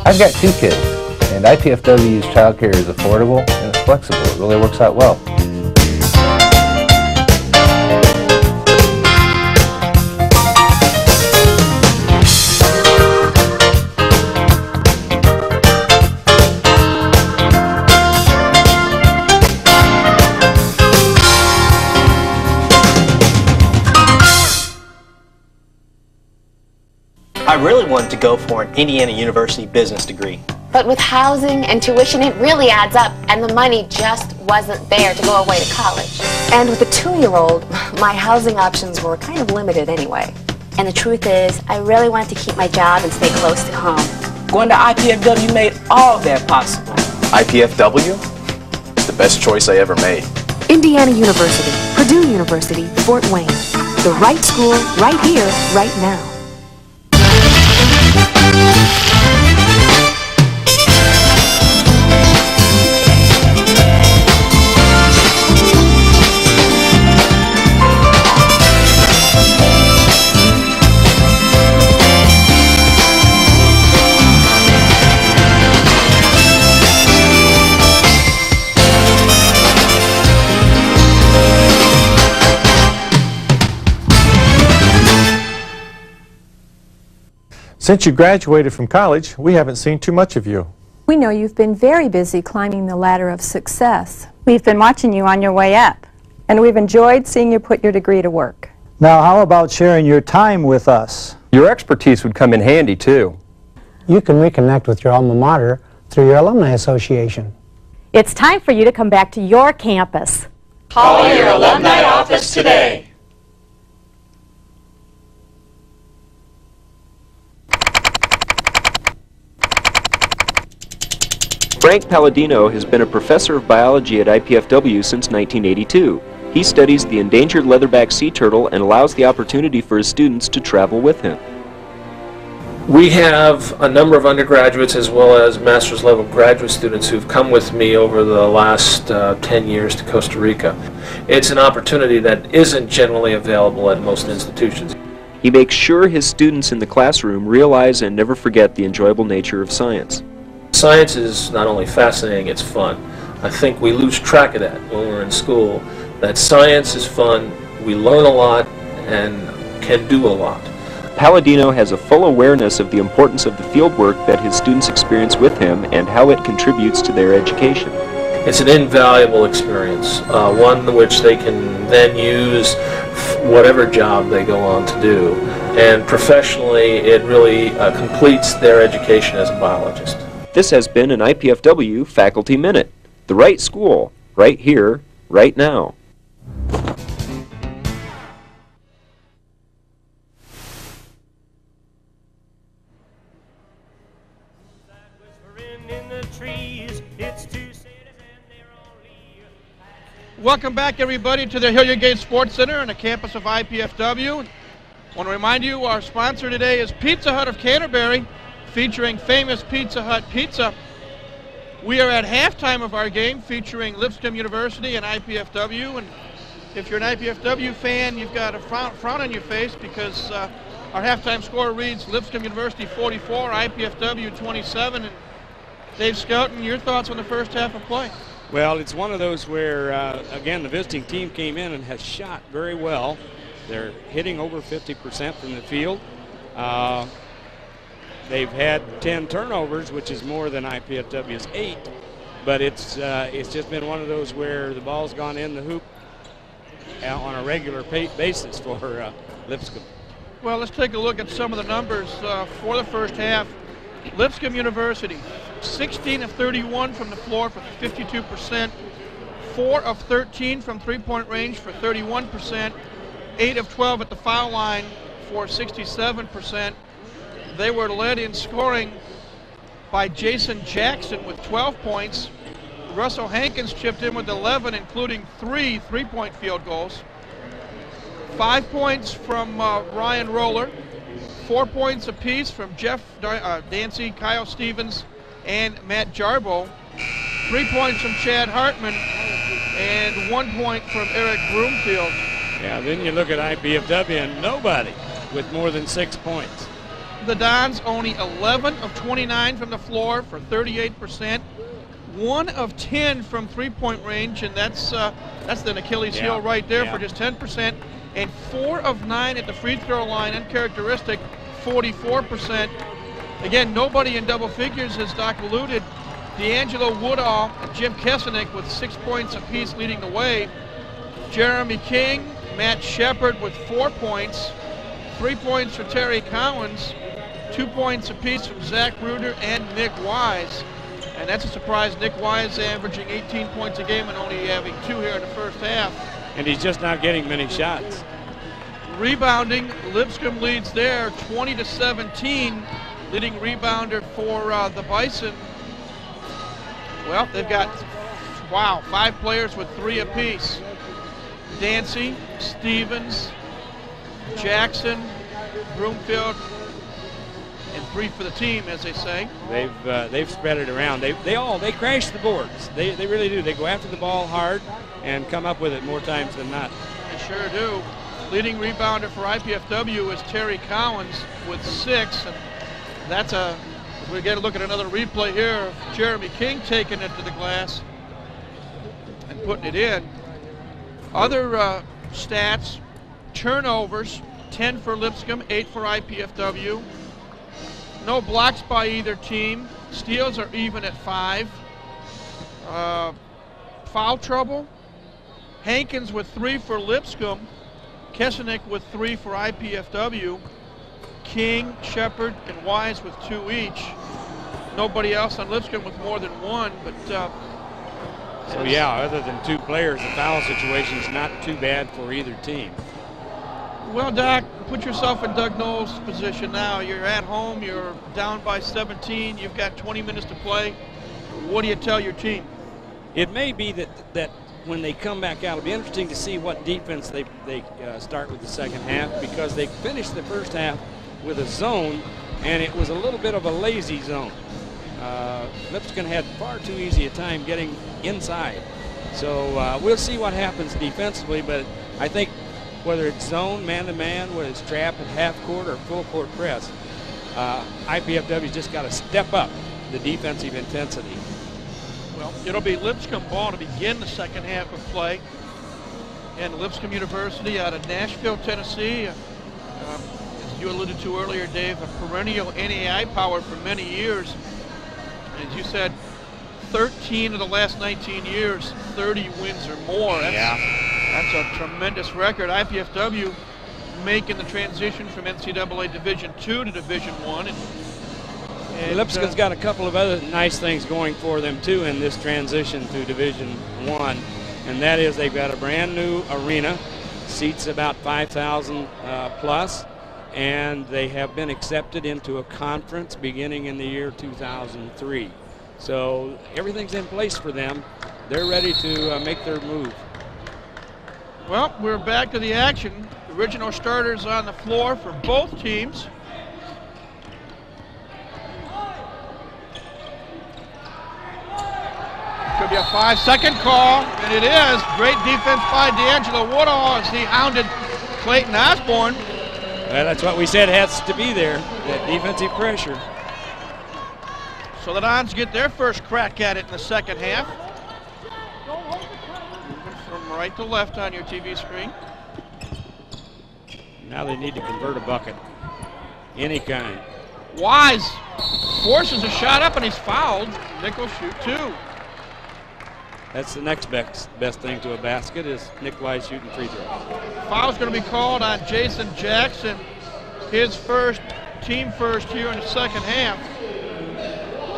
I've got 2 kids, and IPFW's childcare is affordable and it's flexible. It really works out well. I really wanted to go for an Indiana University business degree. But with housing and tuition, it really adds up, and the money just wasn't there to go away to college. And with a 2-year-old, my housing options were kind of limited anyway. And the truth is, I really wanted to keep my job and stay close to home. Going to IPFW made all that possible. IPFW? It's the best choice I ever made. Indiana University, Purdue University, Fort Wayne. The right school, right here, right now. Since you graduated from college, we haven't seen too much of you. We know you've been very busy climbing the ladder of success. We've been watching you on your way up. And we've enjoyed seeing you put your degree to work. Now, how about sharing your time with us? Your expertise would come in handy, too. You can reconnect with your alma mater through your alumni association. It's time for you to come back to your campus. Call your alumni office today. Frank Palladino has been a professor of biology at IPFW since 1982. He studies the endangered leatherback sea turtle and allows the opportunity for his students to travel with him. We have a number of undergraduates as well as master's level graduate students who've come with me over the last 10 years to Costa Rica. It's an opportunity that isn't generally available at most institutions. He makes sure his students in the classroom realize and never forget the enjoyable nature of science. Science is not only fascinating, it's fun. I think we lose track of that when we're in school, that science is fun, we learn a lot, and can do a lot. Palladino has a full awareness of the importance of the field work that his students experience with him and how it contributes to their education. It's an invaluable experience, one which they can then use whatever job they go on to do. And professionally, it really completes their education as a biologist. This has been an IPFW Faculty Minute. The right school, right here, right now. Welcome back, everybody, to the Hilliard Gate Sports Center on the campus of IPFW. I want to remind you our sponsor today is Pizza Hut of Canterbury, featuring famous Pizza Hut pizza. We are at halftime of our game featuring Lipscomb University and IPFW. And if you're an IPFW fan, you've got a frown on your face because our halftime score reads Lipscomb University 44, IPFW 27. And Dave Skelton, your thoughts on the first half of play? Well, it's one of those where, again, the visiting team came in and has shot very well. They're hitting over 50% from the field. They've had 10 turnovers, which is more than IPFW's 8. But it's just been one of those where the ball's gone in the hoop on a regular basis for Lipscomb. Well, let's take a look at some of the numbers for the first half. Lipscomb University, 16 of 31 from the floor for 52%, 4 of 13 from three-point range for 31%, 8 of 12 at the foul line for 67%. They were led in scoring by Jason Jackson with 12 points. Russell Hankins chipped in with 11, including 3 three-point field goals. 5 points from Ryan Roller, 4 points apiece from Jeff Dancy, Kyle Stevens, and Matt Jarbo. 3 points from Chad Hartman, and 1 point from Eric Broomfield. Yeah, then you look at IPFW and nobody with more than 6 points. The Dons only 11 of 29 from the floor for 38%. 1 of 10 from three-point range, and that's an Achilles heel right there for just 10%. And 4 of 9 at the free throw line, uncharacteristic, 44%. Again, nobody in double figures, as Doc alluded. D'Angelo Woodall and Jim Kesenick with 6 points apiece leading the way. Jeremy King, Matt Shepard with 4 points. 3 points for Terry Collins. 2 points apiece from Zach Ruder and Nick Wise. And that's a surprise. Nick Wise averaging 18 points a game and only having 2 here in the first half. And he's just not getting many shots. Rebounding, Lipscomb leads there 20-17. Leading rebounder for the Bison. Well, they've got, 5 players with 3 apiece. Dancy, Stevens, Jackson, Broomfield, and 3 for the team, as they say. They've spread it around. They crash the boards. They really do. They go after the ball hard and come up with it more times than not. They sure do. Leading rebounder for IPFW is Terry Collins with 6. And that's we get a look at another replay here of Jeremy King taking it to the glass and putting it in. Other stats, turnovers, 10 for Lipscomb, 8 for IPFW. No blocks by either team. Steals are even at 5. Foul trouble, Hankins with 3 for Lipscomb, Kesenick with 3 for IPFW, King, Shepard, and Wise with 2 each. Nobody else on Lipscomb with more than 1, but so yeah, other than 2 players, the foul situation is not too bad for either team. Well, Doc, put yourself in Doug Knowles' position now. You're at home, you're down by 17, you've got 20 minutes to play. What do you tell your team? It may be that when they come back out, it'll be interesting to see what defense they start with the second half, because they finished the first half with a zone, and it was a little bit of a lazy zone. Lipscomb had far too easy a time getting inside. So we'll see what happens defensively, but I think whether it's zone, man-to-man, whether it's trap at half court or full court press, IPFW's just got to step up the defensive intensity. Well, it'll be Lipscomb ball to begin the second half of play. And Lipscomb University out of Nashville, Tennessee, is you alluded to earlier, Dave, a perennial NAI power for many years. As you said, 13 of the last 19 years, 30 wins or more. That's a tremendous record. IPFW making the transition from NCAA Division II to Division I. And Lipscomb's got a couple of other nice things going for them too in this transition to Division I, and that is they've got a brand new arena, seats about 5,000 plus, and they have been accepted into a conference beginning in the year 2003. So everything's in place for them. They're ready to make their move. Well, we're back to the action. The original starters on the floor for both teams. Could be a 5-second call, and it is. Great defense by D'Angelo Woodall as he hounded Clayton Osborne. Well, that's what we said has to be there, that defensive pressure. So the Dons get their first crack at it in the second half. Moving from right to left on your TV screen. Now they need to convert a bucket, any kind. Wise forces a shot up and he's fouled. Nick will shoot two. That's the next best thing to a basket is Nick Wise shooting free throws. Foul's going to be called on Jason Jackson. His first, team first here in the second half.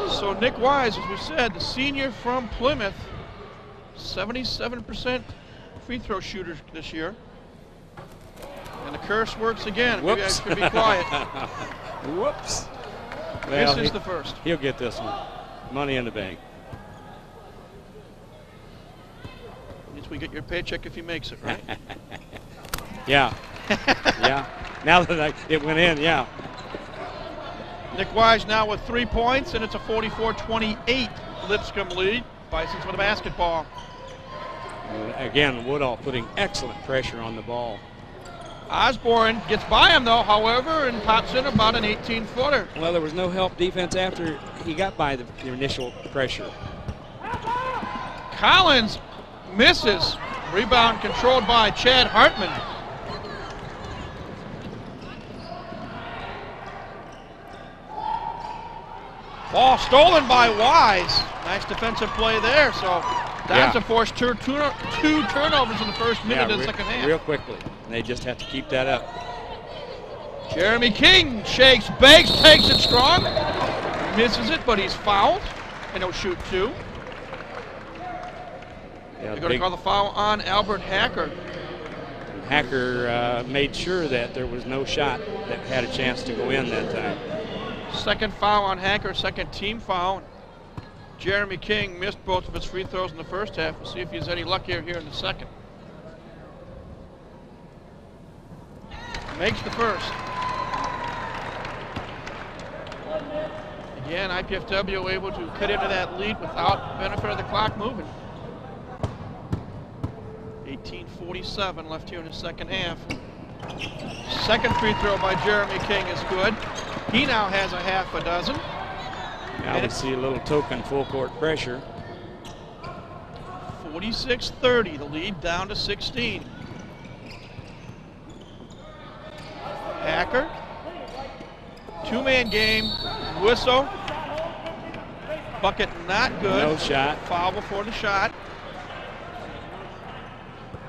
So Nick Wise, as we said, the senior from Plymouth, 77% free throw shooter this year. And the curse works again. Whoops. You guys should be quiet. Whoops. Well, this is the first. He'll get this one. Money in the bank. At least we get your paycheck if he makes it, right? Yeah. Yeah. Now that it went in, yeah. Nick Wise now with 3 points, and it's a 44-28 Lipscomb lead. Bisons with a basketball. Again, Woodall putting excellent pressure on the ball. Osborne gets by him, though, however, and pops in about an 18-footer. Well, there was no help defense after he got by the initial pressure. Collins misses. Rebound controlled by Chad Hartman. Ball stolen by Wise. Nice defensive play there. So that's a forced two turnovers in the first minute of the second half. Real quickly. They just have to keep that up. Jeremy King shakes, bakes, takes it strong. Misses it, but he's fouled. And he'll shoot two. They're going to call the foul on Albert Hacker. Hacker made sure that there was no shot that had a chance to go in that time. Second foul on Hacker, second team foul. Jeremy King missed both of his free throws in the first half. We'll see if he's any luckier here in the second. Makes the first. Again, IPFW able to cut into that lead without benefit of the clock moving. 18:47 left here in the second half. Second free throw by Jeremy King is good. He now has a half a dozen. Now we see a little token full court pressure. 46-30, the lead down to 16. Hacker. Two-man game. Whistle. Bucket not good. No shot. Foul before the shot.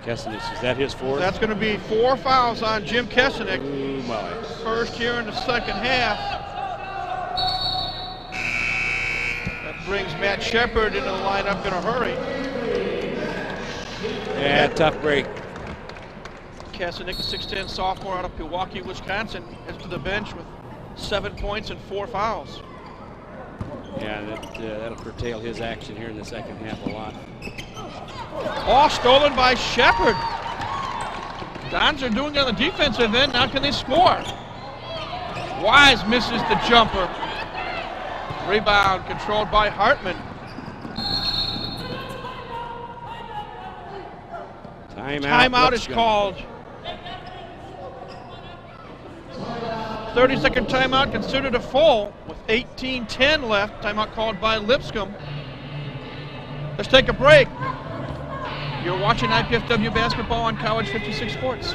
Kessenich, is that his fourth? That's going to be 4 fouls on Jim Kessenich. Ooh, my. First here in the second half. That brings Matt Shepard into the lineup in a hurry. Yeah, tough break. Kessenich, 6'10" sophomore out of Pewaukee, Wisconsin, heads to the bench with 7 points and 4 fouls. Yeah, that'll curtail his action here in the second half a lot. All stolen by Shepard. Dons are doing it on the defensive end. Now can they score? Wise misses the jumper. Rebound controlled by Hartman. Timeout is called. 30-second timeout considered a full with 18:10 left. Timeout called by Lipscomb. Let's take a break. You're watching IPFW basketball on College 56 Sports.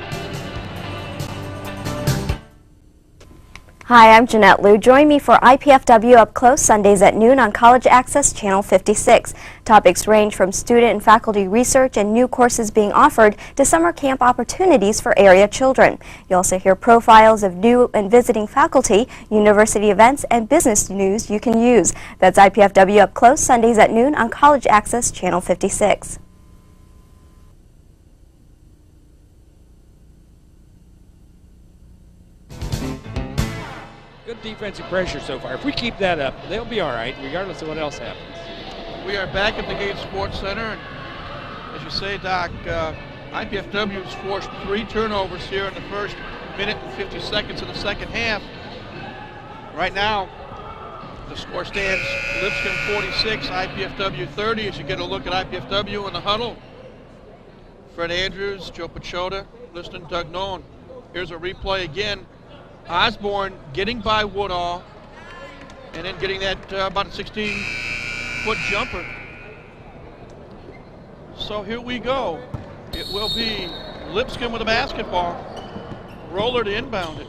Hi, I'm Jeanette Liu. Join me for IPFW Up Close Sundays at noon on College Access Channel 56. Topics range from student and faculty research and new courses being offered to summer camp opportunities for area children. You'll also hear profiles of new and visiting faculty, university events, and business news you can use. That's IPFW Up Close Sundays at noon on College Access Channel 56. Good defensive pressure so far. If we keep that up, they'll be all right, regardless of what else happens. We are back at the Gate Sports Center, and as you say, Doc, IPFW has forced 3 turnovers here in the first minute and 50 seconds of the second half. Right now, the score stands Lipscomb 46, IPFW 30. As you get a look at IPFW in the huddle, Fred Andrews, Joe Pachota, listening to Doug Nolan. Here's a replay again. Osborne getting by Woodall and then getting that about a 16-foot jumper. So here we go. It will be Lipscomb with a basketball. Roller to inbound it.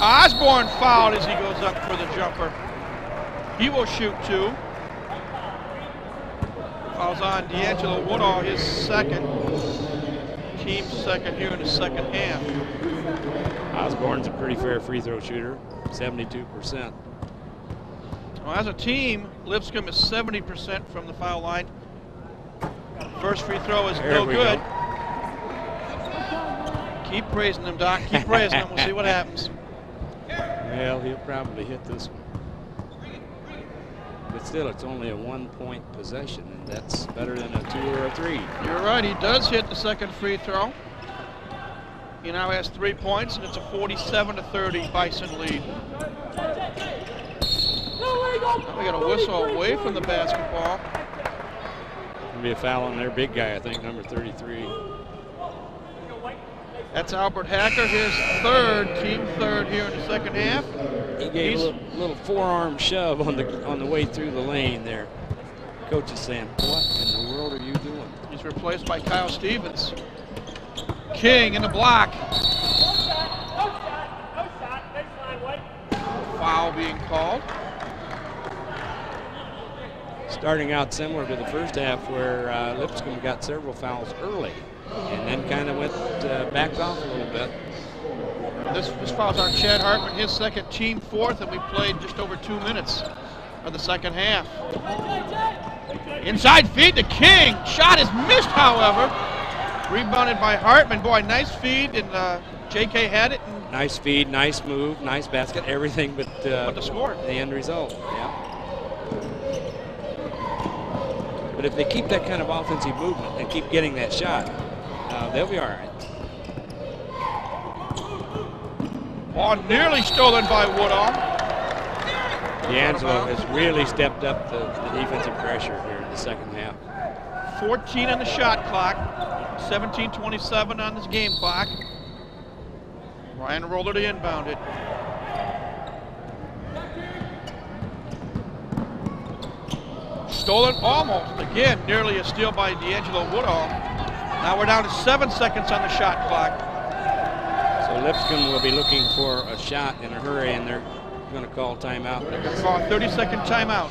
Osborne fouled as he goes up for the jumper. He will shoot 2. Fouls on D'Angelo Woodall, his second. Team second here in the second half. Osborne's a pretty fair free throw shooter, 72%. Well, as a team, Lipscomb is 70% from the foul line. First free throw is no good. Keep praising them, Doc. Keep praising them. We'll see what happens. Well, he'll probably hit this one. But still, it's only a 1-point possession, and that's better than a 2 or a 3. You're right. He does hit the second free throw. He now has 3 points, and it's a 47-30 Bison lead. Now we got a whistle away from the basketball. Gonna be a foul on their big guy, I think, number 33. That's Albert Hacker, his third, team third here in the second half. He gave a little forearm shove on the way through the lane there. Coach is saying, what in the world are you doing? He's replaced by Kyle Stevens. King in the block. Foul being called. Starting out similar to the first half where Lipscomb got several fouls early and then kind of went backed off a little bit. This foul's on Chad Hartman, his second, team fourth, and we played just over 2 minutes of the second half. Inside feed to King. Shot is missed, however. Rebounded by Hartman. Boy, nice feed, and JK had it. And nice feed, nice move, nice basket, everything but the score. The end result, yeah. But if they keep that kind of offensive movement and keep getting that shot, they'll be all right. Ball nearly stolen by Woodall. D'Angelo has really stepped up the defensive pressure here in the second half. 14 on the shot clock, 17:27 on this game clock. Ryan Roller to inbound it. Stolen almost. Again, nearly a steal by D'Angelo Woodall. Now we're down to 7 seconds on the shot clock. So Lipscomb will be looking for a shot in a hurry, and they're going to call timeout. They're going to call a 30-second timeout.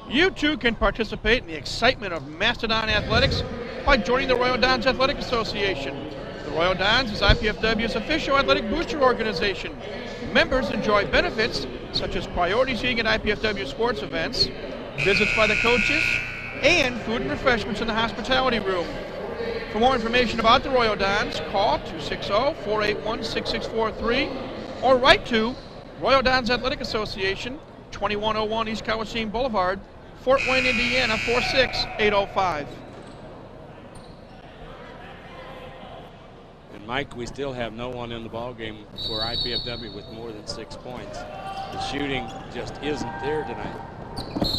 You too can participate in the excitement of Mastodon athletics by joining the Royal Downs Athletic Association. The Royal Downs is IPFW's official athletic booster organization. Members enjoy benefits such as priority seating at IPFW sports events, visits by the coaches, and food and refreshments in the hospitality room. For more information about the Royal Dons, call 260-481-6643 or write to Royal Dons Athletic Association, 2101 East Coliseum Boulevard, Fort Wayne, Indiana, 46805. And Mike, we still have no one in the ballgame for IPFW with more than 6 points. The shooting just isn't there tonight.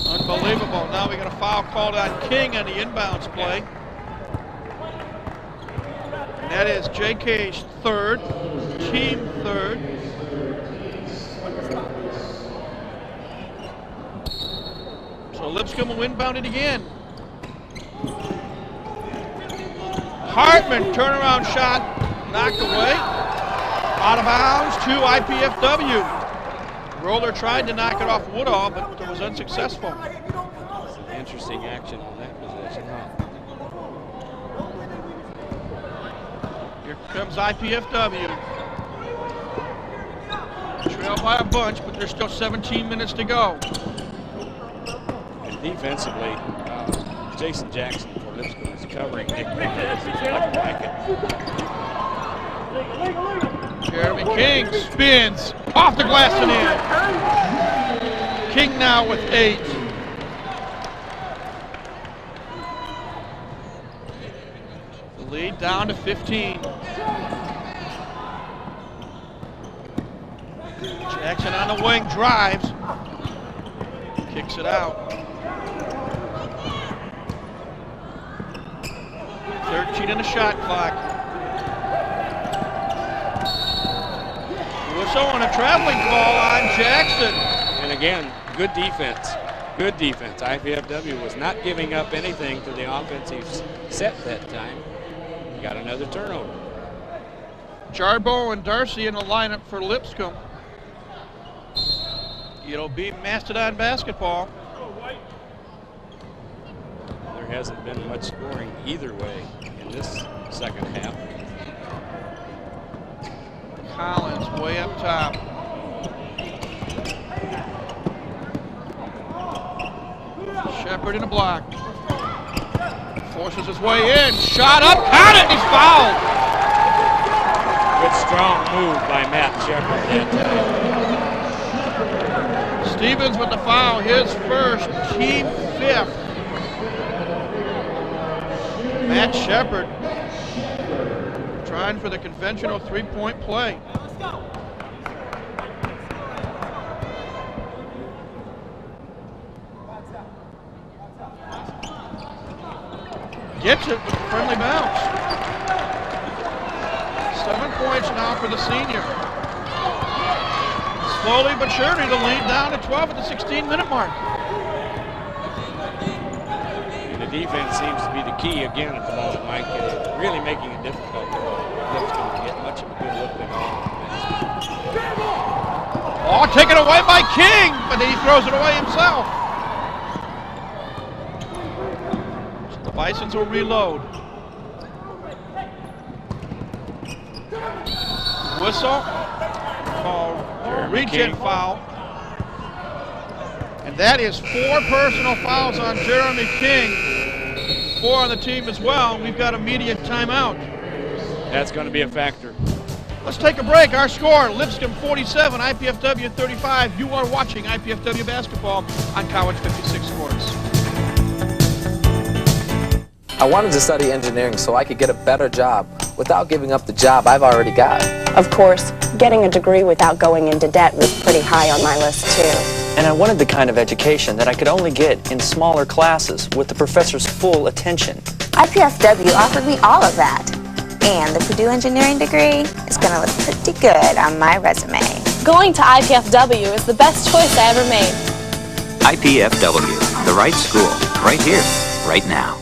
Unbelievable. Now we got a foul called on King on the inbounds play. And that is JK's third, team third. So Lipscomb will inbound it again. Hartman, turnaround shot. knocked away. Out of bounds to IPFW. Roller tried to knock it off Woodall, but it was unsuccessful. Interesting action on that possession, huh? Here comes IPFW. Trail by a bunch, but there's still 17 minutes to go. And defensively, Jason Jackson for Lipscomb is covering Nick Myers. Jeremy King spins off the glass and in. King now with 8. The lead down to 15. Jackson on the wing, drives, kicks it out. 13 in the shot clock. Whistle and a traveling call on Jackson. And again, good defense. Good defense. IPFW was not giving up anything to the offensive set that time. Got another turnover. Jarbo and Darcy in the lineup for Lipscomb. It'll be Mastodon basketball. There hasn't been much scoring either way in this second half. Collins way up top. Shepard in a block. Forces his way in. Shot up, count it, he's fouled. Good strong move by Matt Shepard that time. Stevens with the foul, his first, team 5th. Matt Shepard trying for the conventional 3-point play. Gets it with a friendly bounce. 7 points now for the senior. Slowly but surely the lead down to 12 at the 16-minute mark. And the defense seems to be the key again at the moment, Mike. Really making it difficult for Lipscomb to get much of a good look at all. Oh, taken away by King, but then he throws it away himself. So the Bisons will reload. Whistle. Called regen foul. And that is 4 personal fouls on Jeremy King. 4 on the team as well. We've got immediate timeout. That's going to be a factor. Let's take a break. Our score, Lipscomb 47, IPFW 35. You are watching IPFW basketball on College 56 Sports. I wanted to study engineering so I could get a better job without giving up the job I've already got. Of course, getting a degree without going into debt was pretty high on my list too. And I wanted the kind of education that I could only get in smaller classes with the professor's full attention. IPFW offered me all of that. And the Purdue engineering degree is going to look pretty good on my resume. Going to IPFW is the best choice I ever made. IPFW, the right school, right here, right now.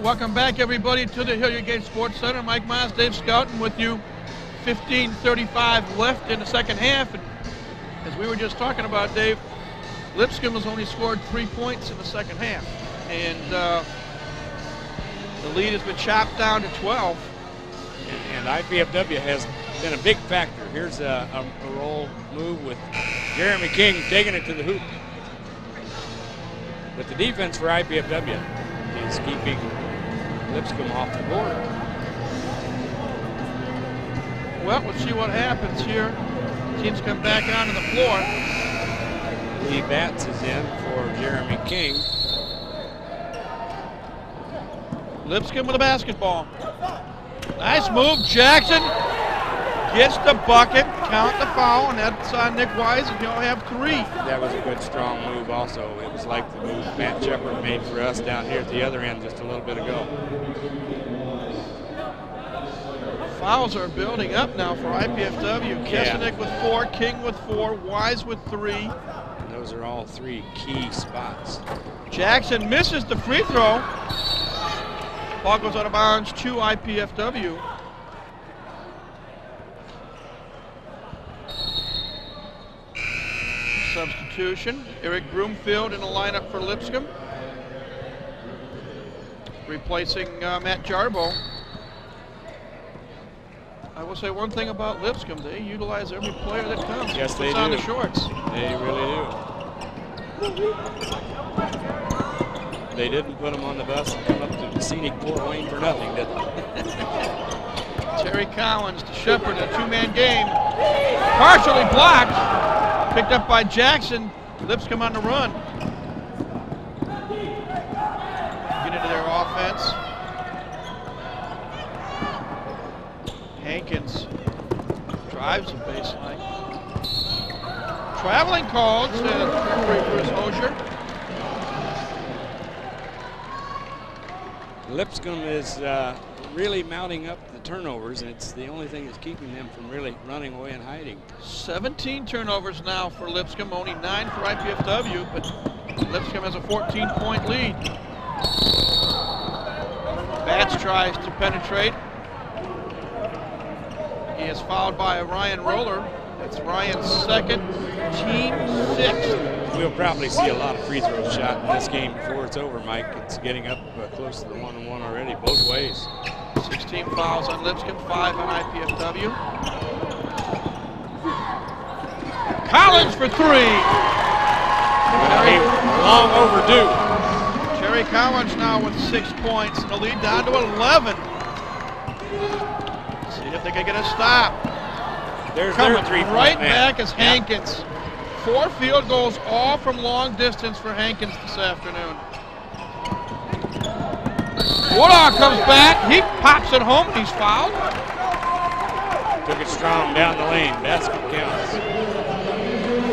Welcome back, everybody, to the Hilliard Gate Sports Center. Mike Miles, Dave Scouten with you. 15:35 left in the second half. And as we were just talking about, Dave, Lipscomb has only scored 3 points in the second half. And the lead has been chopped down to 12. And IPFW has been a big factor. Here's a roll move with Jeremy King taking it to the hoop. But the defense for IPFW is keeping Lipscomb off the board. Well, we'll see what happens here. Teams come back onto the floor. Lee Batts is in for Jeremy King. Lipscomb with a basketball. Nice move, Jackson gets the bucket, count the foul, and that's on Nick Wise, and he'll have 3. That was a good, strong move also. It was like the move Matt Shepard made for us down here at the other end just a little bit ago. Fouls are building up now for IPFW. Kesenick with 4, King with 4, Wise with 3. And those are all 3 key spots. Jackson misses the free throw. Ball goes out of bounds to IPFW. Substitution. Eric Broomfield in the lineup for Lipscomb. Replacing Matt Jarbo. I will say one thing about Lipscomb, they utilize every player that comes. Yes, they do. On the shorts. They really do. They didn't put them on the bus and come up to the scenic Fort Wayne for nothing, did they? Terry Collins to Shepard, a two-man game. Partially blocked. Picked up by Jackson. Lipscomb on the run. Get into their offense. Hankins drives the baseline. Traveling called, says referee Bruce Hosier. Lipscomb is really mounting up the turnovers, and it's the only thing that's keeping them from really running away and hiding. 17 turnovers now for Lipscomb, only 9 for IPFW, but Lipscomb has a 14-point lead. Batts tries to penetrate. He is fouled by Ryan Roller. That's Ryan's second, team sixth. We'll probably see a lot of free throws shot in this game before it's over, Mike. It's getting up close to the 1-1 already, both ways. 16 fouls on Lipscomb, 5 on IPFW. Collins for three. Long overdue. Terry Collins now with 6 points, and the lead down to 11. See if they can get a stop. There's coming their three-point right man. back is Hankins. 4 field goals, all from long distance for Hankins this afternoon. Woodall comes back, he pops it home, and he's fouled. Took it strong down the lane, basket counts.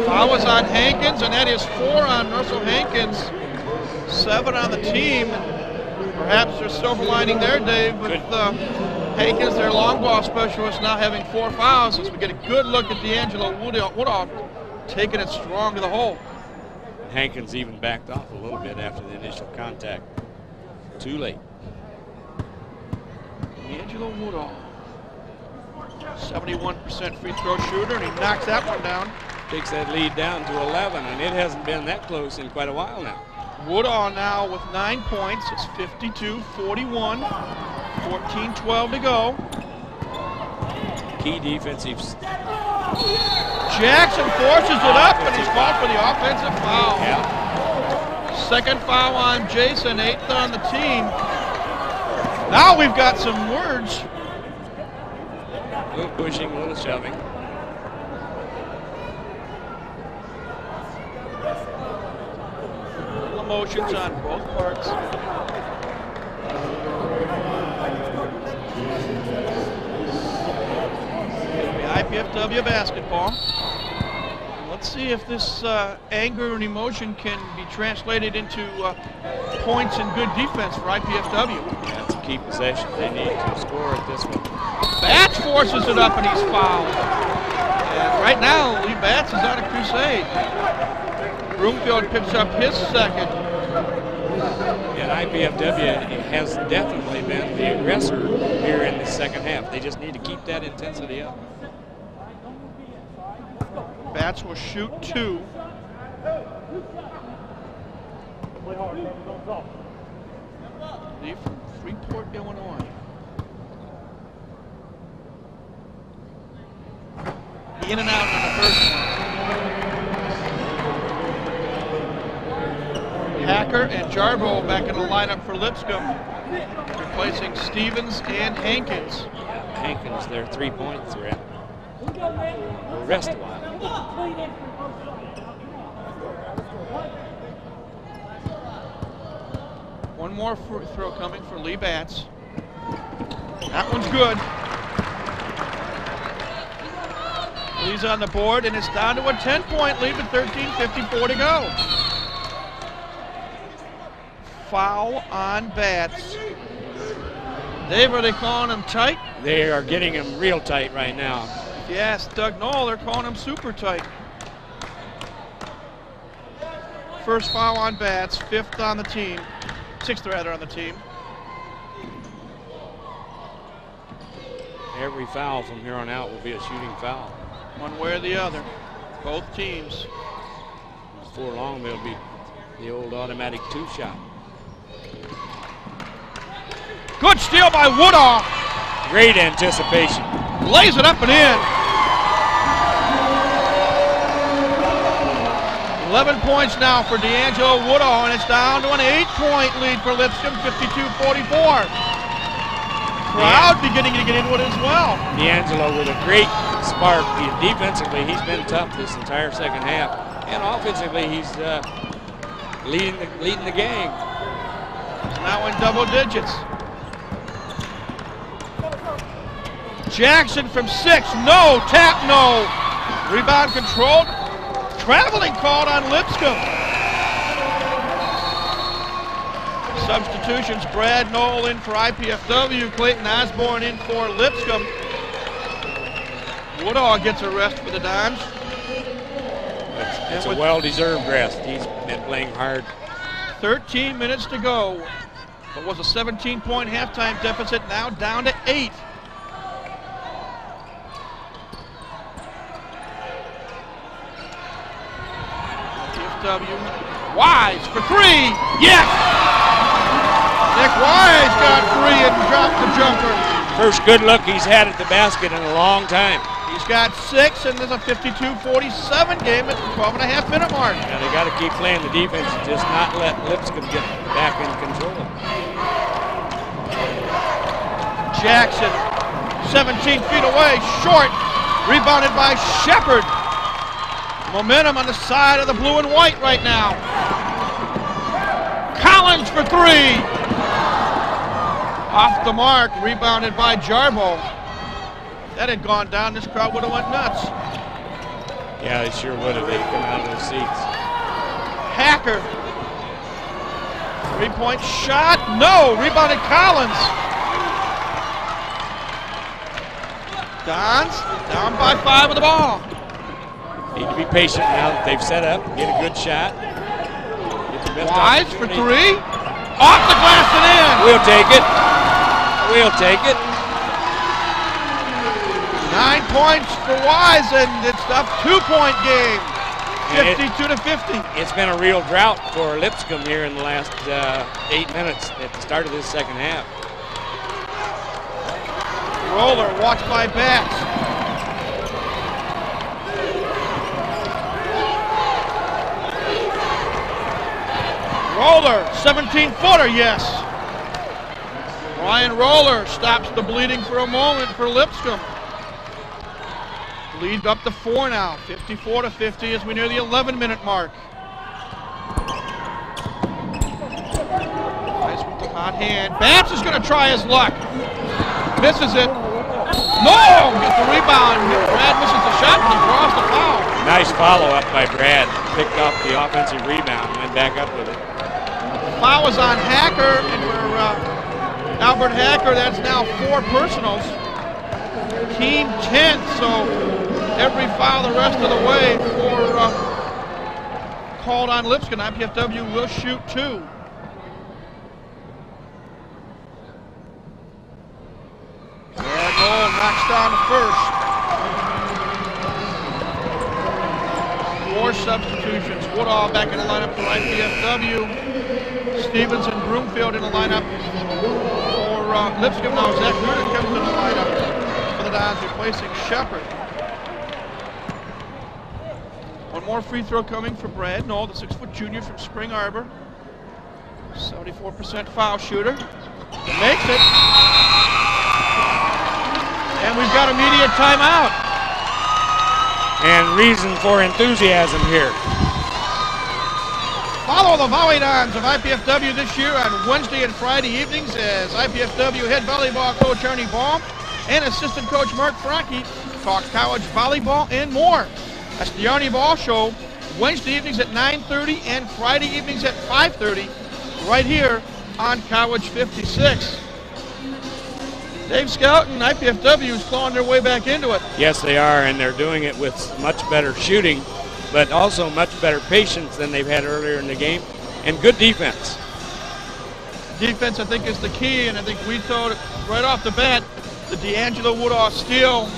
Foul was on Hankins, and that is 4 on Russell Hankins. 7 on the team. Perhaps there's silver lining there, Dave, with Hankins, their long ball specialist, now having 4 fouls, as we get a good look at D'Angelo Woodall taking it strong to the hole. Hankins even backed off a little bit after the initial contact. Too late. D'Angelo Woodall, 71% free throw shooter, and he knocks that one down. Takes that lead down to 11, and it hasn't been that close in quite a while now. Woodall now with 9 points. It's 52-41. 14-12 to go. Key defensive. Jackson forces it up, and he's called for the offensive foul. Yeah. Second foul on Jason, 8th on the team. Now we've got some words. A little pushing, a little shoving. Little emotions on both parts. IPFW basketball. Let's see if this anger and emotion can be translated into points and good defense for IPFW. That's a key possession. They need to score at this one. Batts forces it up, and he's fouled. And right now, Lee Batts is on a crusade. Broomfield picks up his second. And IPFW has definitely been the aggressor here in the second half. They just need to keep that intensity up. Batts will shoot 2. Lee from Freeport, Illinois. In and out on the first one. Hacker and Jarbo back in the lineup for Lipscomb, replacing Stevens and Hankins. Yeah, Hankins, their 3-point threat. Will rest a while. One more free throw coming for Lee Batts. That one's good. Lee's on the board, and it's down to a 10-point lead with 13:54 to go. Foul on Batts. Dave, are they calling him tight? They are getting him real tight right now. If you ask Doug Knoll, they're calling him super tight. First foul on Batts, 5th on the team. 6th rather on the team. every foul from here on out will be a shooting foul. One way or the other, both teams. Before long, they'll be the old automatic two-shot. Good steal by Woodall. Great anticipation. Lays it up and in. 11 points now for D'Angelo Woodall, and it's down to an 8-point lead for Lipscomb, 52-44. Crowd beginning to get into it as well. D'Angelo with a great spark. Defensively, he's been tough this entire second half. And offensively, he's leading the gang. Now in double digits. Jackson from 6, no, tap, no. Rebound controlled. Traveling called on Lipscomb. Substitutions, Brad Knoll in for IPFW, Clayton Osborne in for Lipscomb. Woodall gets a rest for the Dons. It's a well-deserved rest. He's been playing hard. 13 minutes to go. It was a 17-point halftime deficit, now down to 8. Wise for 3. Yes! Nick Wise got 3 and dropped the jumper. First good look he's had at the basket in a long time. He's got 6, and there's a 52-47 game at the 12.5-minute mark. Yeah, they got to keep playing the defense, just not let Lipscomb get back in control. Jackson, 17 feet away, short, rebounded by Shepard. Momentum on the side of the blue and white right now. Collins for 3. Off the mark, rebounded by Jarbo. If that had gone down, this crowd would have went nuts. Yeah, they sure would have. They'd come out of those seats. Hacker. 3-point shot, no, rebounded Collins. Dons down by 5 with the ball. Need to be patient now that they've set up. Get a good shot. Wise for 3. Off the glass and in. We'll take it. We'll take it. 9 points for Wise, and it's a 2-point game. 52-50. It's been a real drought for Lipscomb here in the last 8 minutes at the start of this second half. Roller watched by Batts. Roller, 17-footer, yes. Ryan Roller stops the bleeding for a moment for Lipscomb. Lead up to 4 now, 54-50 as we near the 11-minute mark. Nice with the hot hand. Batts is going to try his luck. Misses it. No! Gets the rebound. Brad misses the shot, but he draws the foul. Nice follow-up by Brad. Picked off the offensive rebound and went back up with it. Foul is on Hacker, and for Albert Hacker, that's now 4 personals. Team 10th, so every foul the rest of the way for called on Lipscomb. IPFW will shoot 2. Brad Knoll knocks down the first. 4 substitutions. Woodall back in the lineup for IPFW. Stevens and Broomfield in the lineup for Lipscomb. Now Zach Noonan comes in the lineup for the Dons, replacing Shepard. One more free throw coming for Brad Knoll, the 6-foot junior from Spring Arbor. 74% foul shooter. Makes it. And we've got immediate timeout. And reason for enthusiasm here. Follow the Volleyball of IPFW this year on Wednesday and Friday evenings as IPFW head volleyball coach Ernie Baum and assistant coach Mark Franke talk college volleyball and more. That's the Ernie Ball Show, Wednesday evenings at 9:30 and Friday evenings at 5:30 right here on College 56. Dave Scout and IPFW is clawing their way back into it. Yes, they are, and they're doing it with much better shooting, but also much better patience than they've had earlier in the game, and good defense. Defense, I think, is the key, and I think we told right off the bat, the D'Angelo Woodall steal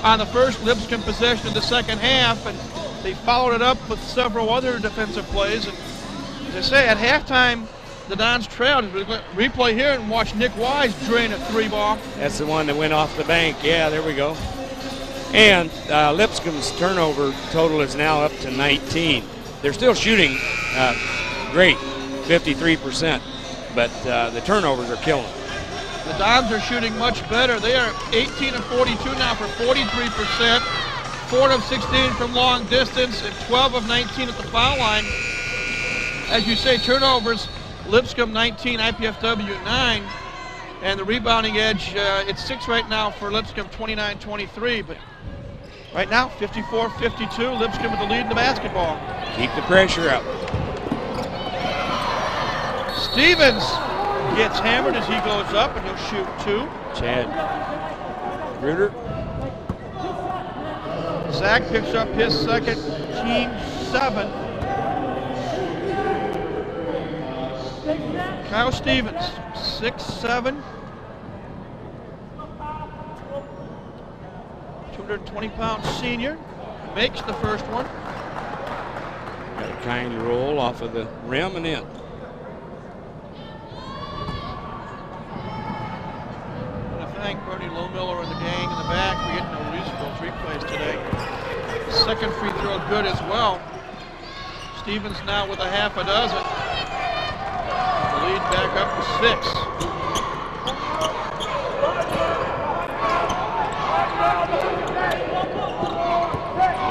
on the first Lipscomb possession of the second half, and they followed it up with several other defensive plays. And as I say, at halftime, the Dons trailed. Replay here and watch Nick Wise drain a 3-ball. That's the one that went off the bank. Yeah, there we go. And Lipscomb's turnover total is now up to 19. They're still shooting great, 53%, but the turnovers are killing. The Dons are shooting much better. They are 18 of 42 now for 43%, 4 of 16 from long distance, and 12 of 19 at the foul line. As you say, turnovers, Lipscomb 19, IPFW 9, and the rebounding edge, it's 6 right now for Lipscomb, 29-23, but right now, 54-52, Lipscomb with the lead in the basketball. Keep the pressure up. Stevens gets hammered as he goes up, and he'll shoot 2. Chad Reuter. Zach picks up his second, team 7. Kyle Stevens, 6'7", 220-pound senior, makes the first one. Got a kind roll off of the rim and in. I want to thank Bernie Lohmiller and the gang in the back for getting no use for those replays today. Second free throw good as well. Stevens now with a half a dozen. The lead back up to 6.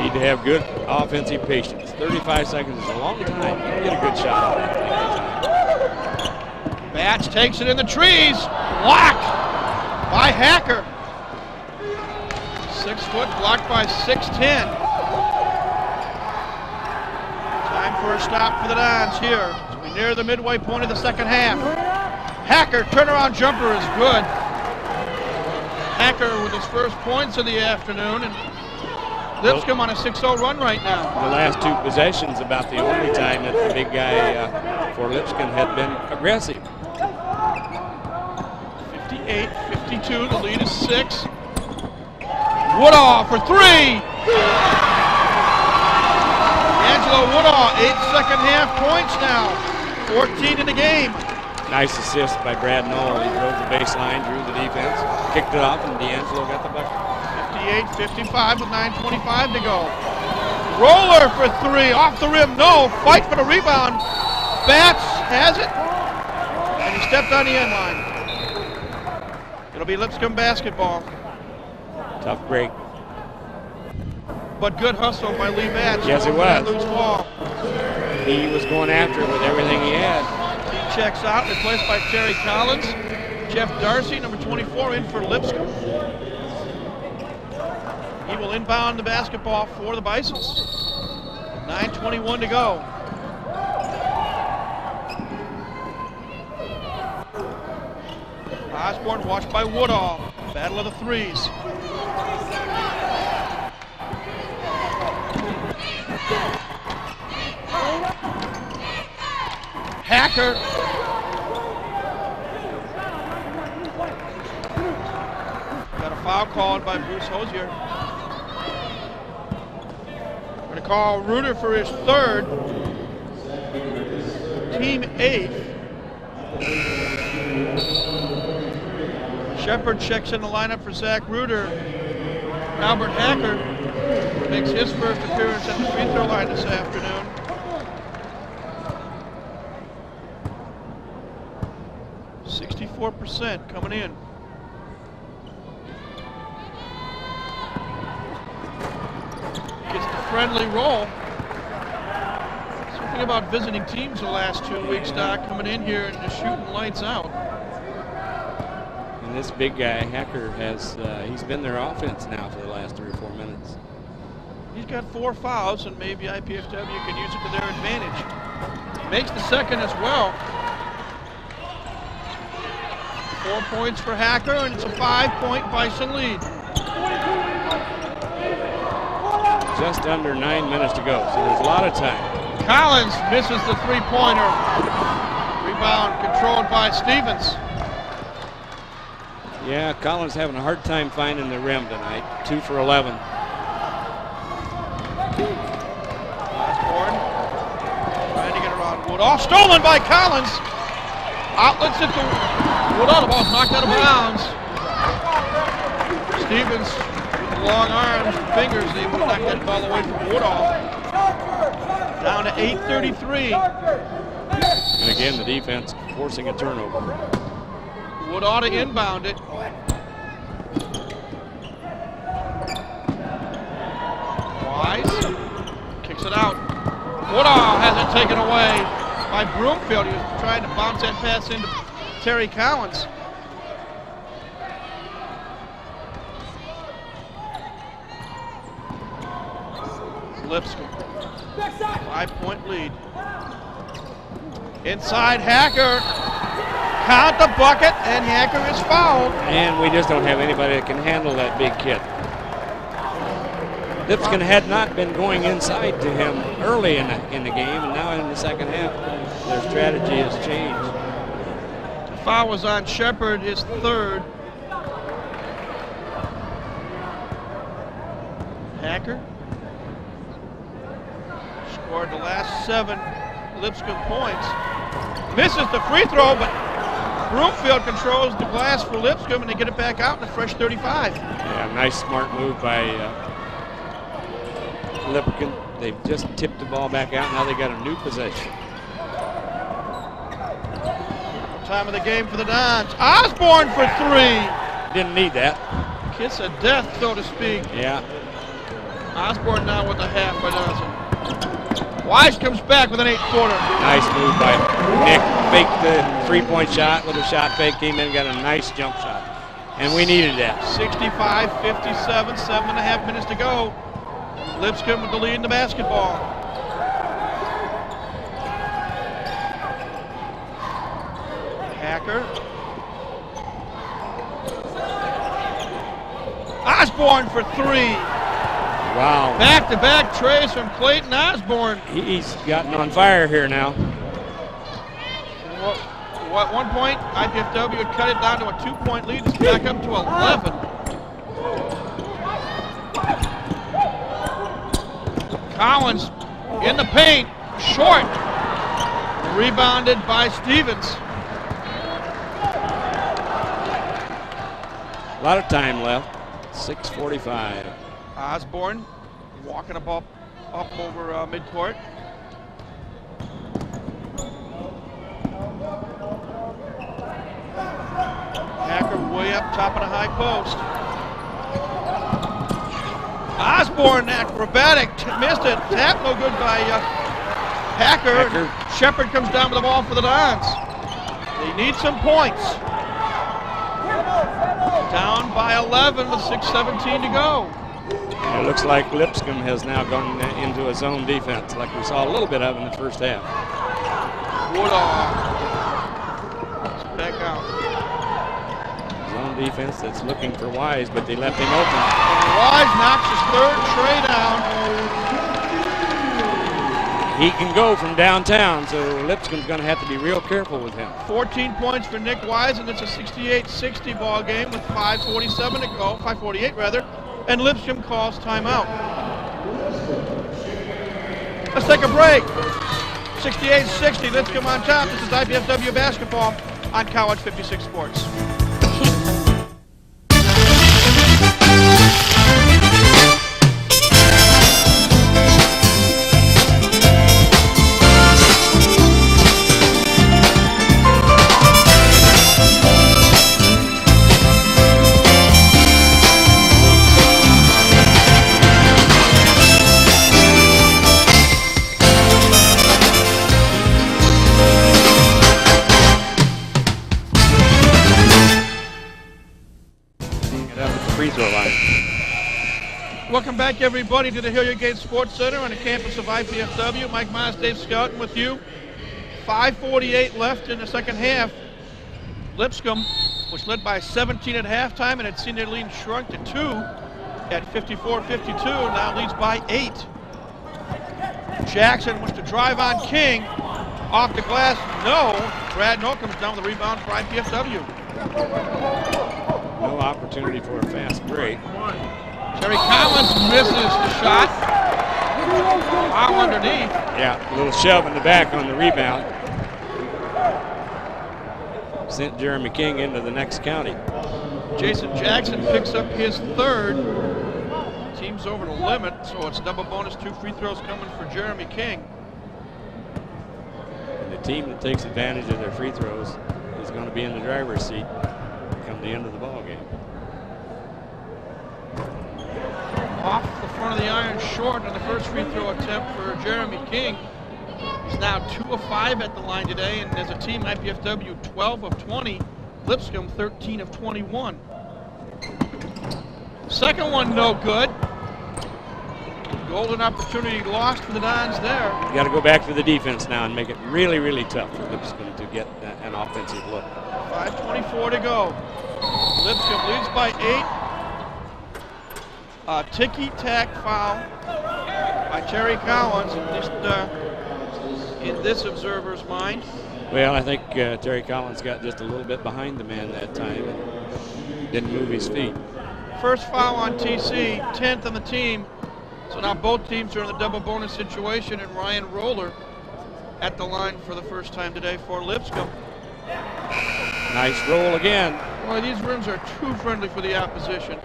Need to have good offensive patience. 35 seconds is a long time. You can get a good shot. Batch takes it in the trees. Blocked by Hacker. 6 foot, blocked by 6'10". Time for a stop for the Dons here as we near the midway point of the second half. Hacker, turnaround jumper is good. Hacker with his first points of the afternoon, and Lipscomb on a 6-0 run right now. The last 2 possessions about the only time that the big guy for Lipscomb had been aggressive. 58-52, the lead is 6. Woodall for 3. Angelo Woodall, 8 second half points now. 14 in the game. Nice assist by Brad Knoll. He drove the baseline, drew the defense, kicked it off, and D'Angelo got the bucket. 58-55 with 9:25 to go. Roller for 3, off the rim, no. Fight for the rebound. Batts has it, and he stepped on the end line. It'll be Lipscomb basketball. Tough break. But good hustle by Lee Batts. Yes, it was. Loose ball. He was going after it with everything he had. He checks out, replaced by Terry Collins. Jeff Darcy, number 24, in for Lipscomb. He will inbound the basketball for the Bisons. 9:21 to go. Osborne watched by Woodall. Battle of the threes. Hacker. Got a foul called by Bruce Hosier. Going to call Reuter for his 3rd. Team 8th. Shepard checks in the lineup for Zach Reuter. Albert Hacker makes his first appearance at the free throw line this afternoon. .64% coming in. Gets the friendly roll. Something about visiting teams the last 2 weeks, Doc, coming in here and just shooting lights out. And this big guy, Hacker, has he's been their offense now for the last 3 or 4 minutes. He's got 4 fouls, and maybe IPFW can use it to their advantage. Makes the second as well. 4 points for Hacker, and it's a 5-point Bison lead. Just under 9 minutes to go, so there's a lot of time. Collins misses the 3-pointer. Rebound controlled by Stevens. Yeah, Collins having a hard time finding the rim tonight. 2 for 11. Osborne trying to get around Woodall. Stolen by Collins. Outlets it to Woodall. The ball's knocked out of bounds. Stevens with long arms and fingers able to knock that ball away from Woodall. Down to 8:33. And again, the defense forcing a turnover. Woodall to inbound it. Wise kicks it out. Woodall has it taken away by Broomfield. He was trying to bounce that pass into Terry Collins. Lipscomb, 5-point lead. Inside Hacker, count the bucket, and Hacker is fouled. And we just don't have anybody that can handle that big kid. Lipscomb had not been going inside to him early in the game, and now in the second half, their strategy has changed. The foul was on Shepard, his third. Hacker scored the last 7 Lipscomb points. Misses the free throw, but Broomfield controls the glass for Lipscomb, and they get it back out in a fresh 35. Yeah, nice smart move by Lipscomb. They've just tipped the ball back out. Now they got a new possession. Time of the game for the Dons. Osborne for 3. Didn't need that. Kiss of death, so to speak. Yeah. Osborne now with a half a dozen. Wise comes back with an 8-footer. Nice move by Nick. Faked the three-point shot with a shot fake. Came in and got a nice jump shot. And we needed that. 65-57, 7.5 minutes to go. Lipscomb with the lead in the basketball. Hacker. Osborne for 3. Wow. Back-to-back trays from Clayton Osborne. He's gotten on fire here now. Well, at one point, IPFW had cut it down to a 2-point lead. It's back up to 11. Collins in the paint, short. Rebounded by Stevens. A lot of time left. 6:45. Osborne walking up over midcourt. Hacker way up top of the high post. Osborne acrobatic, missed it. Tap no good by Hacker. Shepard comes down with the ball for the Dons. They need some points. Down by 11 with 6:17 to go. It looks like Lipscomb has now gone into a zone defense like we saw a little bit of in the first half. Woodall. Back out. Zone defense that's looking for Wise, but they left him open. Wise knocks his third tray down. He can go from downtown, so Lipscomb's going to have to be real careful with him. 14 points for Nick Wise, and it's a 68-60 ball game with 5:47 to go, 5:48 rather, and Lipscomb calls timeout. Let's take a break. 68-60, Lipscomb on top. This is IPFW basketball on College 56 Sports. Welcome back, everybody, to the Hilliard Gate Sports Center on the campus of IPFW. Mike Myers, Dave Skelton with you. 5:48 left in the second half. Lipscomb, which led by 17 at halftime and had seen their lead shrunk to 2 at 54-52, now leads by 8. Jackson wants to drive on King. Off the glass, no. Brad No comes down with the rebound for IPFW. opportunity for a fast break. Terry Collins misses the shot. Foul underneath. Yeah, a little shove in the back on the rebound. Sent Jeremy King into the next county. Jason Jackson picks up his third. Team's over the limit, so it's double bonus, 2 free throws coming for Jeremy King. And the team that takes advantage of their free throws is going to be in the driver's seat come the end of the ball game. Off the front of the iron, short on the first free throw attempt for Jeremy King. He's now 2 of 5 at the line today, and as a team, IPFW 12 of 20, Lipscomb 13 of 21. Second one, no good. Golden opportunity lost for the Dons there. You got to go back to the defense now and make it really, really tough for Lipscomb to get an offensive look. 5:24 to go. Lipscomb leads by 8. Ticky-tack foul by Terry Collins, just in this observer's mind. Well, I think Terry Collins got just a little bit behind the man that time and didn't move his feet. First foul on TC, 10th on the team. So now both teams are in the double bonus situation, and Ryan Roller at the line for the first time today for Lipscomb. Nice roll again. Boy, these rims are too friendly for the opposition.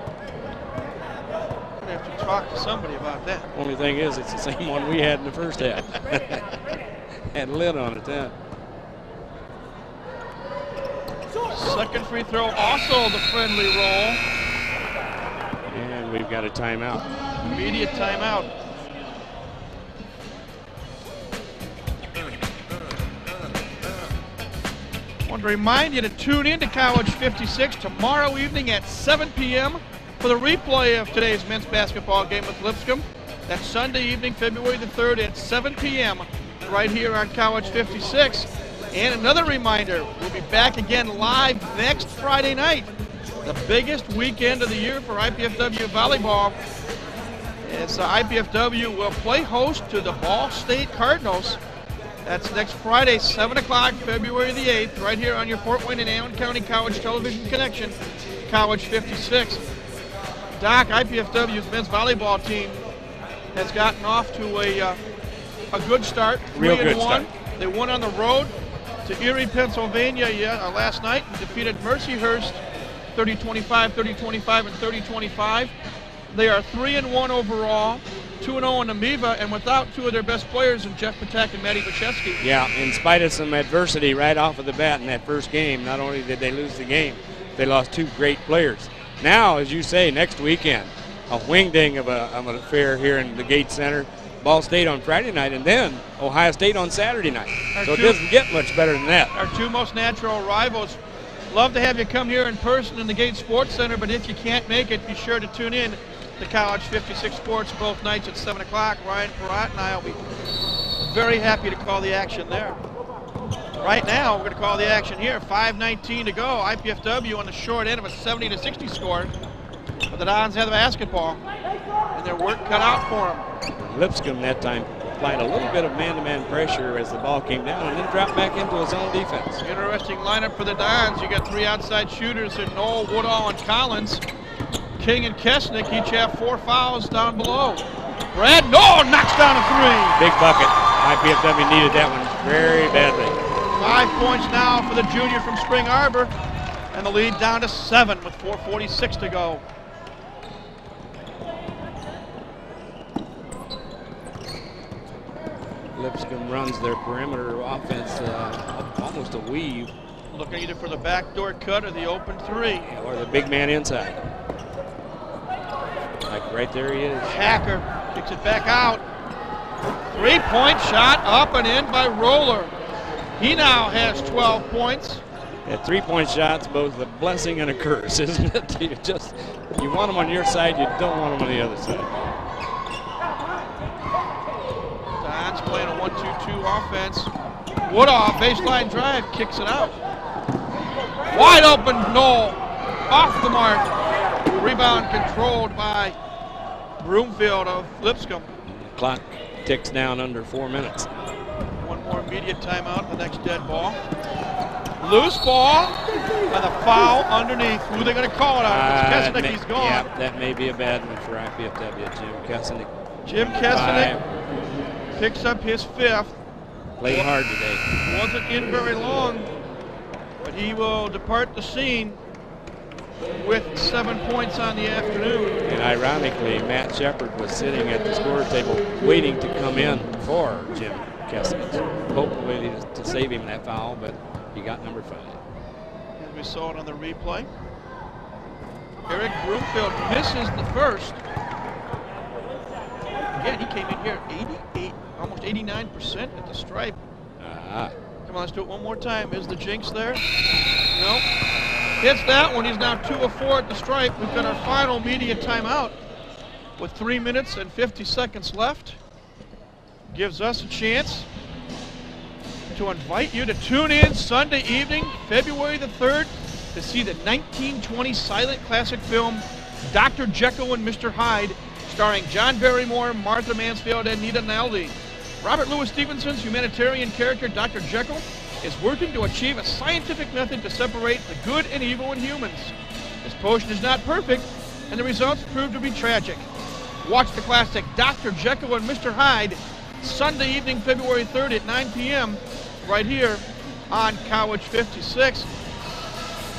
Have to talk to somebody about that. Only thing is, it's the same one we had in the first half. Had a lid on it then. Second free throw, also the friendly roll. And we've got a timeout. Immediate timeout. I want to remind you to tune in to College 56 tomorrow evening at 7 p.m. for the replay of today's men's basketball game with Lipscomb. That's Sunday evening, February the 3rd at 7 p.m. right here on College 56. And another reminder, we'll be back again live next Friday night, the biggest weekend of the year for IPFW volleyball, as IPFW will play host to the Ball State Cardinals. That's next Friday, 7 o'clock, February the 8th, right here on your Fort Wayne and Allen County College Television Connection, College 56. Doc, IPFW's men's volleyball team has gotten off to a good start. Real good start. They won on the road to Erie, Pennsylvania last night and defeated Mercyhurst 30-25, 30-25, and 30-25. They are 3-1 overall, 2-0 in Amiva, and without 2 of their best players in Jeff Patek and Matty Wachewski. Yeah, in spite of some adversity right off of the bat in that first game, not only did they lose the game, they lost 2 great players. Now, as you say, next weekend, a wing-ding of an affair here in the Gates Center. Ball State on Friday night, and then Ohio State on Saturday night. So it doesn't get much better than that. Our 2 most natural rivals. Love to have you come here in person in the Gates Sports Center, but if you can't make it, be sure to tune in to College 56 Sports both nights at 7 o'clock. Ryan Perrott and I will be very happy to call the action there. Right now, we're going to call the action here. 5:19 to go. IPFW on the short end of a 70-60 score. But the Dons have the basketball, and their work cut out for them. Lipscomb that time applied a little bit of man-to-man pressure as the ball came down and then dropped back into his own defense. Interesting lineup for the Dons. You got 3 outside shooters in Knoll, Woodall, and Collins. King and Kesnick each have 4 fouls down below. Brad Knoll knocks down a 3. Big bucket. IPFW needed that one very badly. 5 points now for the junior from Spring Arbor, and the lead down to 7 with 4:46 to go. Lipscomb runs their perimeter offense almost a weave. Looking either for the backdoor cut or the open 3. Or the big man inside. Like right there he is. Hacker kicks it back out. 3-point shot up and in by Roller. He now has 12 points. Yeah, 3-point shots, both a blessing and a curse, isn't it? You want them on your side, you don't want them on the other side. Don's playing a 1-2-2 offense. Woodall, baseline drive, kicks it out. Wide open, Knoll, off the mark. Rebound controlled by Broomfield of Lipscomb. The clock ticks down under 4 minutes. One more immediate timeout, the next dead ball. Loose ball and a foul underneath. Who are they going to call it on? It's Kesenick, he's gone. Yeah, that may be a bad one for IPFW, Jim Kesenick. Jim Kesenick picks up his 5th. Played hard today. Wasn't in very long, but he will depart the scene with 7 points on the afternoon. And ironically, Matt Shepard was sitting at the score table waiting to come in for Jim Kesenick. Hopefully to save him that foul, but he got number 5. As we saw it on the replay. Eric Broomfield misses the first. Again, he came in here 88, almost 89% at the stripe. Come on, let's do it one more time. Is the jinx there? No. Hits that one. He's now 2 of 4 at the stripe. We've got our final media timeout with 3 minutes and 50 seconds left. Gives us a chance to invite you to tune in Sunday evening, February the 3rd, to see the 1920 silent classic film Dr. Jekyll and Mr. Hyde, starring John Barrymore, Martha Mansfield, and Nita Naldi. Robert Louis Stevenson's humanitarian character, Dr. Jekyll, is working to achieve a scientific method to separate the good and evil in humans. His potion is not perfect, and the results prove to be tragic. Watch the classic Dr. Jekyll and Mr. Hyde Sunday evening, February 3rd at 9 p.m. right here on College 56.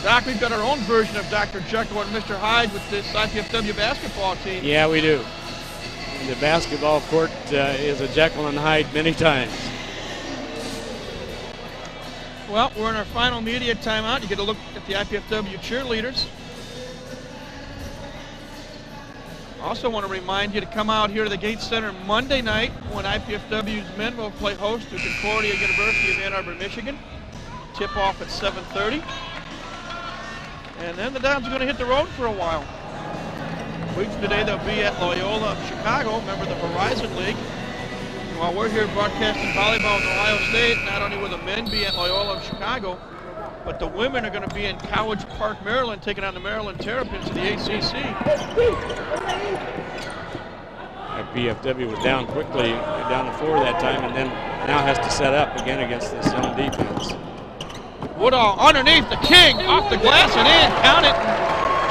Doc, we've got our own version of Dr. Jekyll and Mr. Hyde with this IPFW basketball team. Yeah, we do. The basketball court is a Jekyll and Hyde many times. Well, we're in our final media timeout. You get a look at the IPFW cheerleaders. Also want to remind you to come out here to the Gates Center Monday night when IPFW's men will play host to Concordia University of Ann Arbor, Michigan. Tip off at 7:30. And then the Dons are going to hit the road for a while. Weeks today they'll be at Loyola of Chicago, member of the Horizon League. And while we're here broadcasting volleyball in Ohio State, not only will the men be at Loyola of Chicago, but the women are going to be in College Park, Maryland, taking on the Maryland Terrapins in the ACC. IPFW was down quickly, down to 4 that time, and then now has to set up again against this zone defense. Woodall underneath the King, off the glass and in, count it.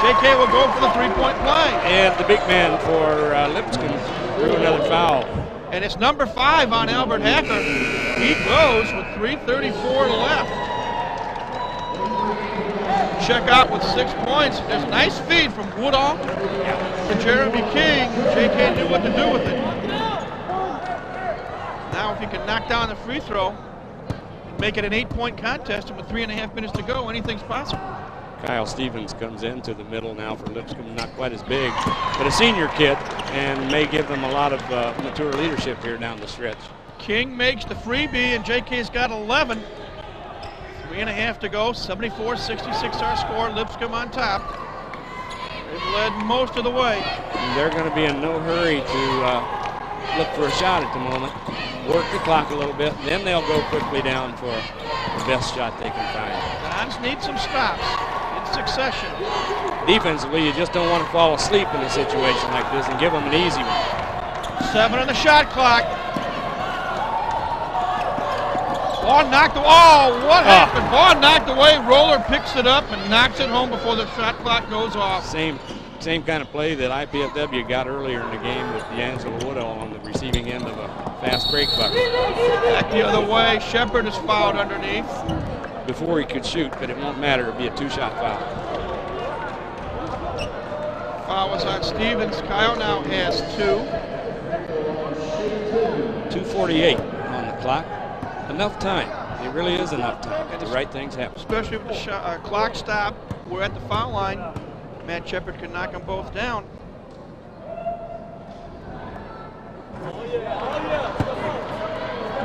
JK will go for the 3-point play. And the big man for Lipscomb drew another foul. And it's number 5 on Albert Hacker. He goes with 3:34 left. Check out with 6 points. There's a nice feed from Woodall to Jeremy King. JK knew what to do with it. Now if he can knock down the free throw, make it an 8-point contest, and with 3.5 minutes to go, anything's possible. Kyle Stevens comes into the middle now for Lipscomb, not quite as big, but a senior kid, and may give them a lot of mature leadership here down the stretch. King makes the freebie, and JK's got 11. 3.5 to go, 74-66 our score, Lipscomb on top. They've led most of the way. And they're going to be in no hurry to look for a shot at the moment. Work the clock a little bit, and then they'll go quickly down for the best shot they can find. Dons need some stops in succession. Defensively, you just don't want to fall asleep in a situation like this and give them an easy one. 7 on the shot clock. Ball knocked away. Oh, what happened? Ball knocked away. Roller picks it up and knocks it home before the shot clock goes off. Same kind of play that IPFW got earlier in the game with D'Angelo Woodall on the receiving end of a fast break bucket. Back the other way. Shepard is fouled underneath. Before he could shoot, but it won't matter. It'll be a 2-shot foul. Foul was on Stevens. Kyle now has 2. 2:48 on the clock. Enough time. It really is enough time. The right things happen. Especially with the clock stop. We're at the foul line. Matt Shepard can knock them both down.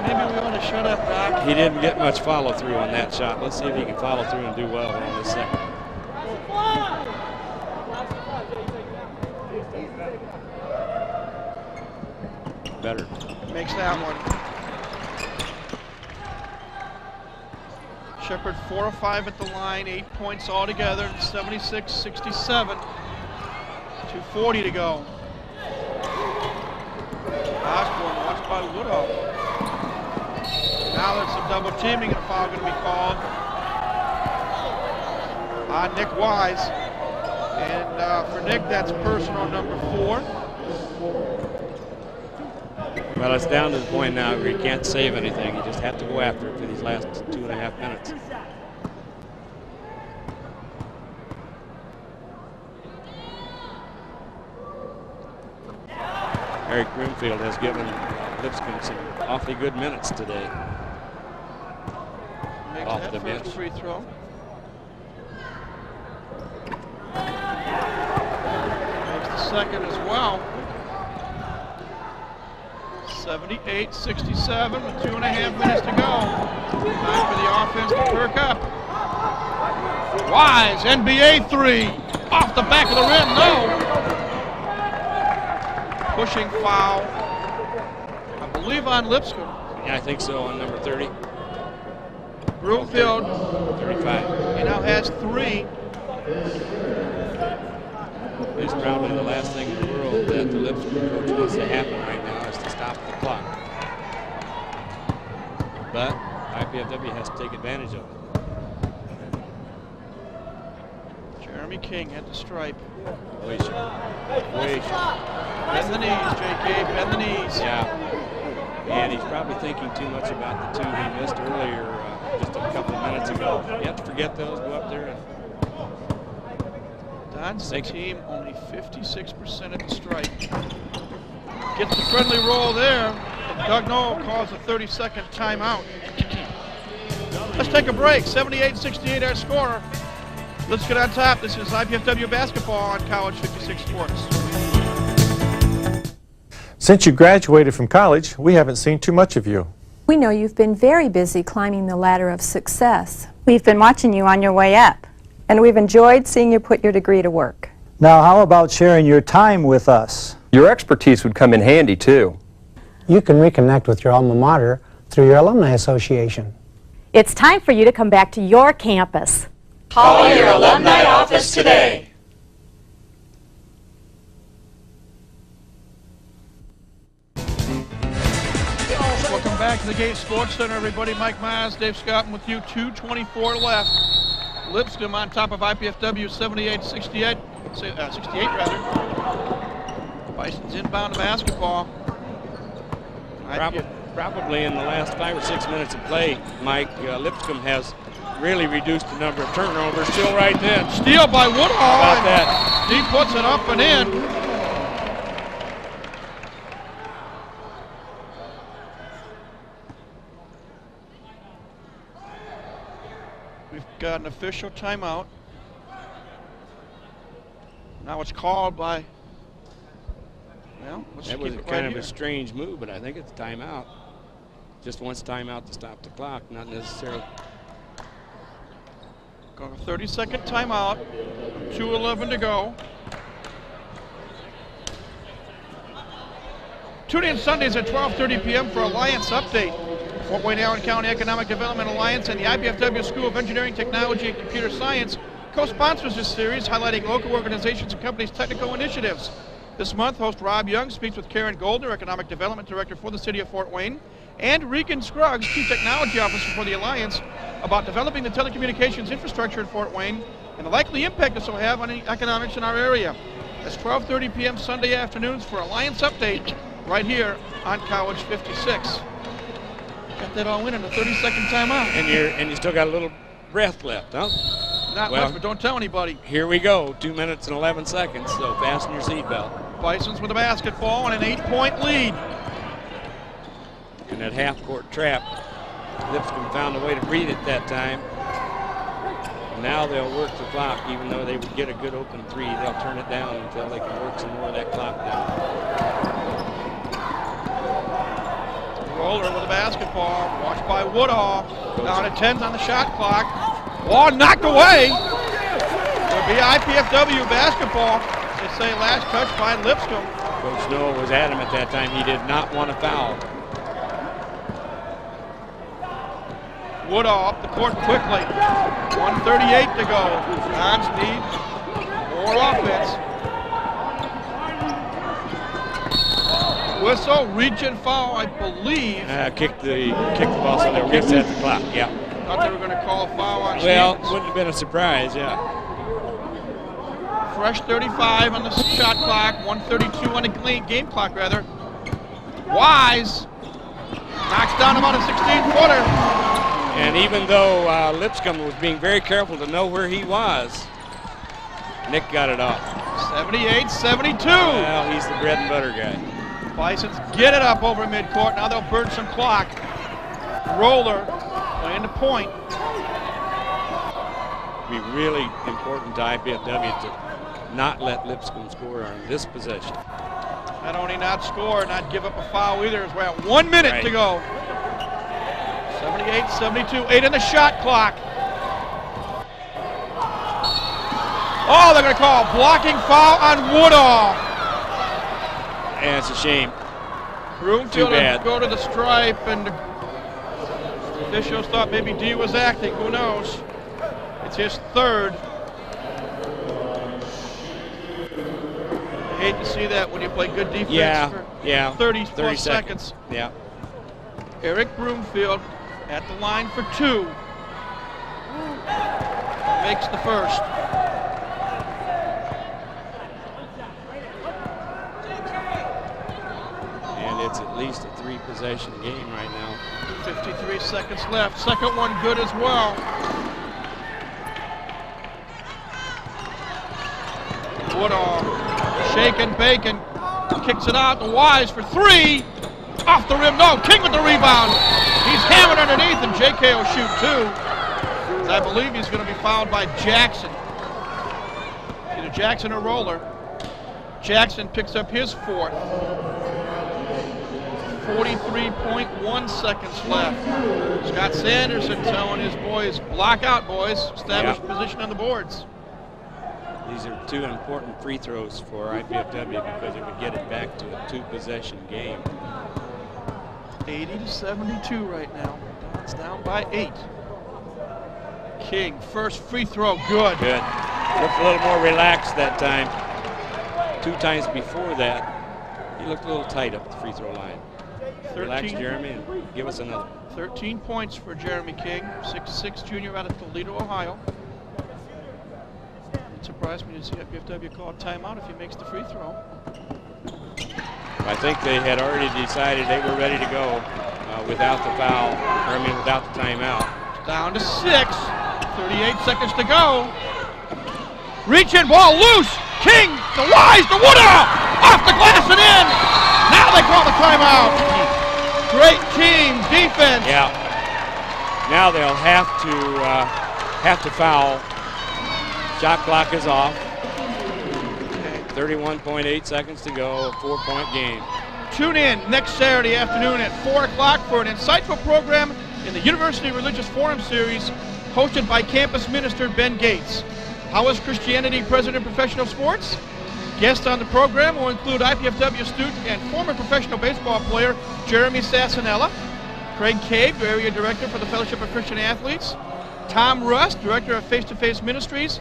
Maybe we want to shut up, Doc. He didn't get much follow through on that shot. Let's see if he can follow through and do well on this second. Better. Makes that one. Shepard 4 of 5 at the line, 8 points altogether, 76-67. 2:40 to go. Osborne watched by Woodall. Now there's some double teaming and a foul going to be called. on Nick Wise. And for Nick, that's personal number 4. Well, it's down to the point now where you can't save anything. You just have to go after it for these last 2.5 minutes. Eric Broomfield has given Lipscomb some awfully good minutes today. Makes Off that the first bench. free throw. Makes the second as well. 78-67 with 2.5 minutes to go. Time for the offense to perk up. Wise, NBA 3. Off the back of the rim, no. Pushing foul, I believe on Lipscomb. Yeah, I think so, on number 30. Broomfield. 35. He now has 3. It's probably the last thing in the world that the Lipscomb coach wants to happen right now is to stop the clock. But IPFW has to take advantage of it. Jeremy King at the stripe. Way short. Way short. Bend the knees, JK, bend the knees. Yeah. And he's probably thinking too much about the 2 he missed earlier, just a couple of minutes ago. You have to forget those, go up there and Don's team only 56% at the stripe. Gets the friendly roll there. But Doug Noel calls a 30-second timeout. Let's take a break. 78-68 our score. Let's get on top. This is IPFW basketball on College 56 Sports. Since you graduated from college, we haven't seen too much of you. We know you've been very busy climbing the ladder of success. We've been watching you on your way up. And we've enjoyed seeing you put your degree to work. Now, how about sharing your time with us? Your expertise would come in handy, too. You can reconnect with your alma mater through your alumni association. It's time for you to come back to your campus. Call your alumni office today. Welcome back to the Gate Sports Center, everybody. Mike Miles, Dave Scott with you. 2:24 left. Lipscomb on top of IPFW 68 rather. Bison's inbound to basketball. Probably in the last 5 or 6 minutes of play, Mike, Lipscomb has really reduced the number of turnovers. Still right then. Steal by Woodhall. How about that? He puts it up and in. We've got an official timeout. Now it's called by, well, let's that keep was it kind right of here. a strange move, but I think it's timeout. Just wants timeout to stop the clock, not necessarily. Got a 30-second timeout. 2:11 to go. Tune in Sundays at 12:30 p.m. for Alliance Update. Fort Wayne Allen County Economic Development Alliance and the IPFW School of Engineering, Technology, and Computer Science co-sponsors this series, highlighting local organizations and companies' technical initiatives. This month, host Rob Young speaks with Karen Goldner, Economic Development Director for the City of Fort Wayne, and Regan Scruggs, Chief Technology Officer for the Alliance, about developing the telecommunications infrastructure in Fort Wayne and the likely impact this will have on the economics in our area. That's 12:30 p.m. Sunday afternoons for Alliance Update right here on College 56. Got that all in a 30-second timeout. And you still got a little breath left, huh? Not much, but don't tell anybody. Here we go, 2 minutes and 11 seconds, so fasten your seatbelt. Bisons with a basketball and an 8-point lead. And that half-court trap, Lipscomb found a way to beat it that time. Now they'll work the clock, even though they would get a good open three. They'll turn it down until they can work some more of that clock down. Roller with a basketball, watched by Woodhall. Down to 10s on the shot clock. Ball knocked away. It'll be IPFW basketball. They say last touch by Lipscomb. Coach Noah was adamant that time he did not want to foul. Woodhall up the court quickly. 1:38 to go. Dons need more offense. Whistle, reach and foul, I believe. Kick the ball so they were reset the clock, yeah. Thought they were going to call a foul on Well, Stevens. wouldn't have been a surprise, yeah. Fresh 35 on the shot clock, 132 on the game clock, rather. Wise knocks down about a 16-footer. And even though Lipscomb was being very careful to know where he was, Nick got it off. 78-72. Well, he's the bread and butter guy. Bisons get it up over midcourt. Now they'll burn some clock. Roller playing the point. Be really important to IPFW to not let Lipscomb score on this possession. Not only not score, not give up a foul either, as we're at 1 minute to go. 78-72, 8 in the shot clock. Oh, they're going to call a blocking foul on Woodall. And it's a shame. Broomfield will go to the stripe, and the officials thought maybe D was acting. Who knows? It's his third. I hate to see that when you play good defense for 30 seconds. Yeah. Eric Broomfield at the line for 2. Makes the first. And it's at least a 3-possession game right now. 53 seconds left. Second one good as well. Woodall, shaking bacon, kicks it out to Wise for 3. Off the rim, no, King with the rebound. He's hammered underneath, and JK will shoot 2. I believe he's going to be fouled by Jackson. Either Jackson or Roller. Jackson picks up his 4th. 43.1 seconds left. Scott Sanderson telling his boys, block out, boys. Establish position on the boards. These are 2 important free throws for IPFW because it would get it back to a 2-possession game. 80-72 right now. It's down by 8. King, first free throw, good. Good. Looked a little more relaxed that time. 2 times before that, he looked a little tight up the free throw line. Relax, Jeremy, and give us another. 13 points for Jeremy King, 6'6" junior out of Toledo, Ohio. It surprised me to see IPFW call a timeout if he makes the free throw. I think they had already decided they were ready to go without the foul, without the timeout. Down to 6, 38 seconds to go. Reach in, ball loose. King, the Wise, the Woodall, off the glass and in. Now they call the timeout. Great team defense. Yeah. Now they'll have to foul. Shot clock is off. 31.8 seconds to go, a 4-point game. Tune in next Saturday afternoon at 4 o'clock for an insightful program in the University Religious Forum Series hosted by campus minister Ben Gates. How is Christianity present in professional sports? Guests on the program will include IPFW student and former professional baseball player Jeremy Sassanella, Craig Cave, area director for the Fellowship of Christian Athletes, Tom Rust, director of Face-to-Face Ministries,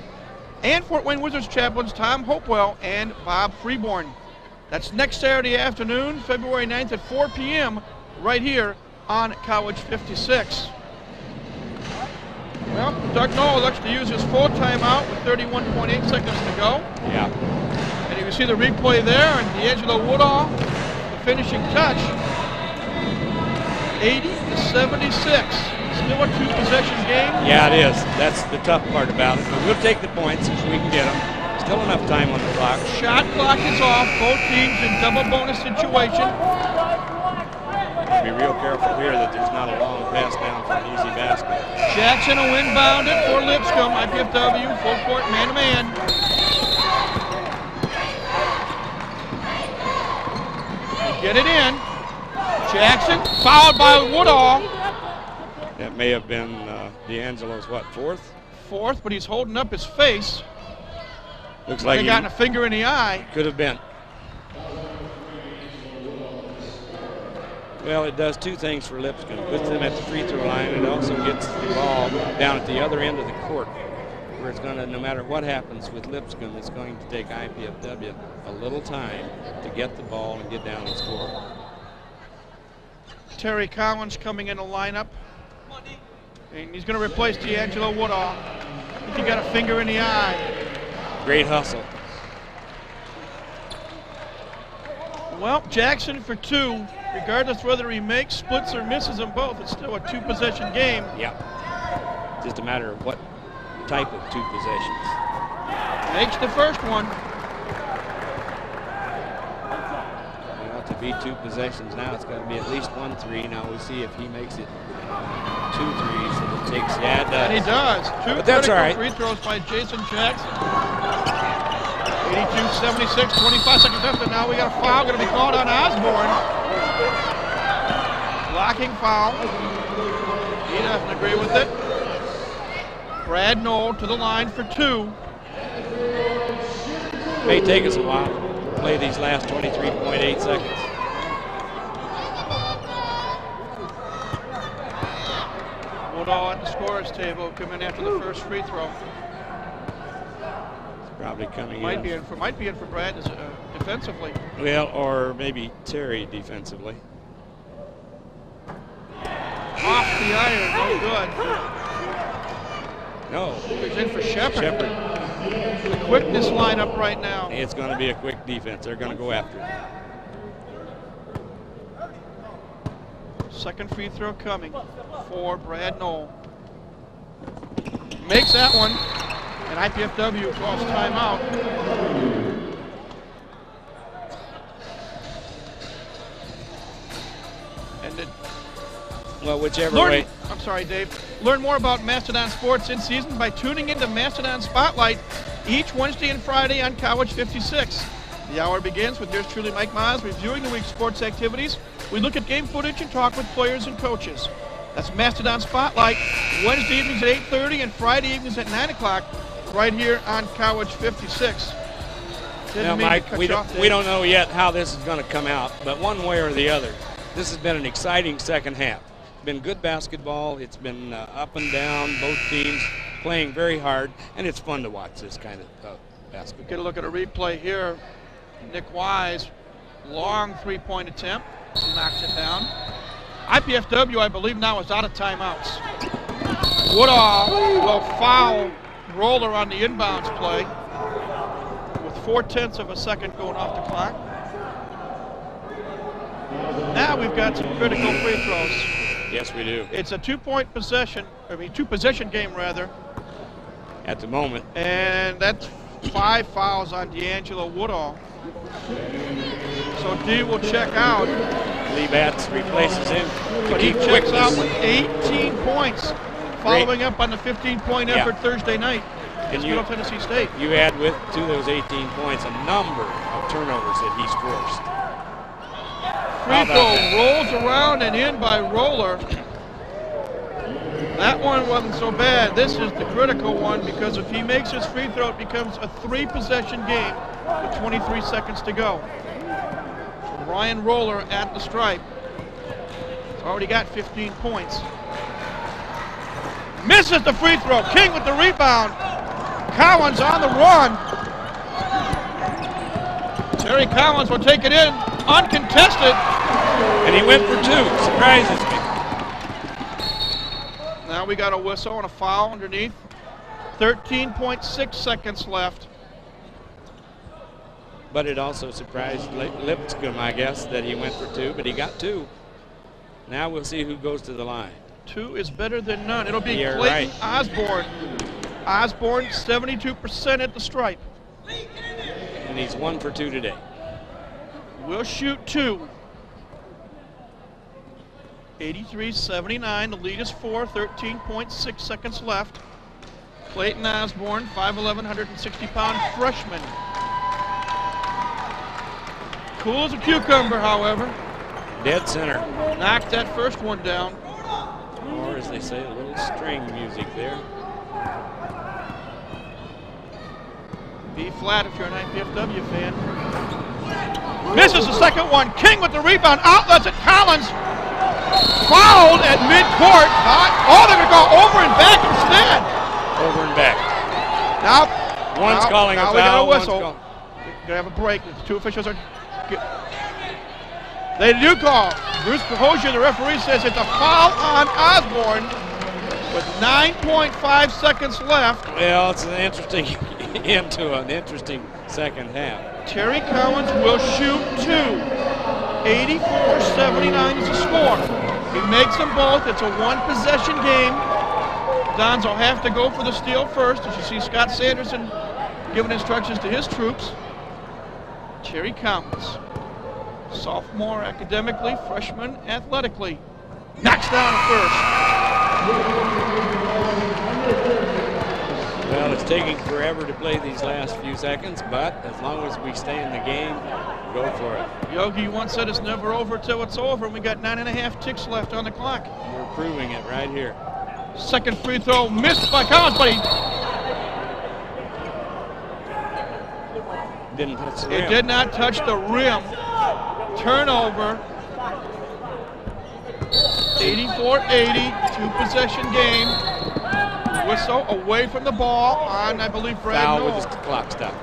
and Fort Wayne Wizards chaplains Tom Hopewell and Bob Freeborn. That's next Saturday afternoon, February 9th at 4 p.m. right here on College 56. Well, Doug Noll elects to use his full timeout with 31.8 seconds to go. Yeah. And you can see the replay there, and D'Angelo Woodall, the finishing touch. 80-76. Still a 2-possession game. Yeah, it is. That's the tough part about it. But we'll take the points if we can get them. Still enough time on the clock. Shot clock is off. Both teams in double bonus situation. Be real careful here that there's not a long pass down for an easy basket. Jackson will inbound it for Lipscomb. IPFW, full court, man-to-man. Get it in. Jackson, fouled by Woodall. That may have been D'Angelo's, what, 4th? 4th, but he's holding up his face. Looks like he gotten a finger in the eye. Could have been. Well, it does 2 things for Lipscomb. It puts them at the free throw line. It also gets the ball down at the other end of the court, where it's going to, no matter what happens with Lipscomb, it's going to take IPFW a little time to get the ball and get down and score. Terry Collins coming in the lineup. And he's going to replace D'Angelo Woodall. I think he got a finger in the eye. Great hustle. Well, Jackson for 2. Regardless whether he makes, splits, or misses them both, it's still a 2-possession game. Yeah. Just a matter of what type of 2 possessions. Makes the first one. Well, to be 2 possessions now, it's got to be at least 1 3. Now we'll see if he makes it 2 threes. And it takes, yeah, it does. And he does. 2 but that's critical all right. free throws by Jason Jackson. 82-76, 25 seconds left, and now we got a foul going to be called on Osborne. Blocking foul. He doesn't agree with it. Brad Knoll to the line for 2. May take us a while to play these last 23.8 seconds. Woodall at the scorer's table coming after the first free throw. Probably coming might be in for Brad defensively. Well, or maybe Terry defensively. Off the iron, no good. No. He's in for Shepard. The quickness lineup right now. It's going to be a quick defense. They're going to go after it. Second free throw coming for Brad Knoll. Makes that one. And IPFW calls timeout. And well, whichever way. I'm sorry, Dave. Learn more about Mastodon sports in season by tuning into Mastodon Spotlight each Wednesday and Friday on College 56. The hour begins with yours truly, Mike Maz, reviewing the week's sports activities. We look at game footage and talk with players and coaches. That's Mastodon Spotlight, Wednesday evenings at 8:30 and Friday evenings at 9 o'clock. Right here on College 56. Now, Mike, we don't know yet how this is going to come out, but one way or the other, this has been an exciting second half. It's been good basketball. It's been up and down, both teams playing very hard, and it's fun to watch this kind of basketball. Get a look at a replay here. Nick Wise, long three-point attempt, knocks it down. IPFW, I believe now, is out of timeouts. Woodall will foul Roller on the inbounds play with 0.4 of a second going off the clock. Now we've got some critical free throws. Yes, we do. It's a 2-point possession, 2-possession game rather. At the moment. And that's 5 fouls on D'Angelo Woodall. So D will check out. Lee Batts replaces him. But he checks out with 18 points. Following up on the 15-point effort Thursday night against Middle Tennessee State. You add to those 18 points a number of turnovers that he's forced. Free throw rolls around and in by Roller. That one wasn't so bad. This is the critical one because if he makes his free throw, it becomes a 3-possession game with 23 seconds to go. So Ryan Roller at the stripe. He's already got 15 points. Misses the free throw. King with the rebound. Collins on the run. Terry Collins will take it in, uncontested. And he went for 2. Surprises me. Now we got a whistle and a foul underneath. 13.6 seconds left. But it also surprised Lipscomb, I guess, that he went for 2, but he got 2. Now we'll see who goes to the line. 2 is better than none. It'll be Clayton Osborne. Osborne, 72% at the stripe. And he's 1 for 2 today. We'll shoot 2. 83-79. The lead is 4. 13.6 seconds left. Clayton Osborne, 5'11", 160-pound freshman. Cool as a cucumber, however. Dead center. Knocked that first one down. Or, as they say, a little string music there. B flat if you're an IPFW fan. Misses the second one. King with the rebound. Outlets it. Collins fouled at midcourt. Oh, they're going to go over and back instead. Over and back. Now, one's calling a foul. Now we got a whistle. We're going to have a break. The 2 officials are... They do call. Bruce Hosier, the referee, says it's a foul on Osborne with 9.5 seconds left. Well, it's an interesting end to an interesting second half. Terry Collins will shoot 2. 84-79 is the score. He makes them both. It's a one-possession game. Dons will have to go for the steal first, as you see Scott Sanderson giving instructions to his troops. Terry Collins, sophomore academically, freshman athletically, knocks down a first. Well, it's taking forever to play these last few seconds, but as long as we stay in the game, go for it. Yogi once said it's never over till it's over, and we got 9.5 ticks left on the clock. We're proving it right here. Second free throw missed by Collins, but he didn't touch the rim. It did not touch the rim. Turnover. 84-80, two-possession game. Whistle away from the ball on, I believe, Brad Foul Noel. with the clock stop.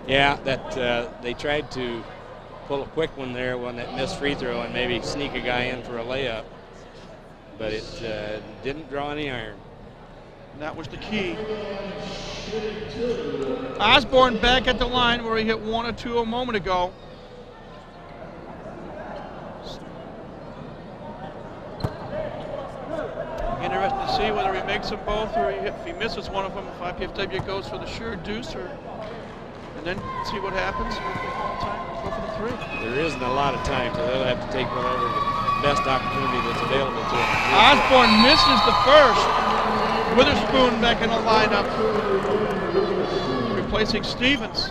Yeah, that they tried to pull a quick one there on that missed free throw and maybe sneak a guy in for a layup, but it didn't draw any iron. That was the key. Osborne back at the line where he hit 1 or 2 a moment ago. Interested to see whether he makes them both or if he misses one of them, if IPFW goes for the sure deuce, or and then see what happens. Go for the 3. There isn't a lot of time, so they'll have to take whatever the best opportunity that's available to them. Osborne misses the first. Witherspoon back in the lineup, replacing Stevens.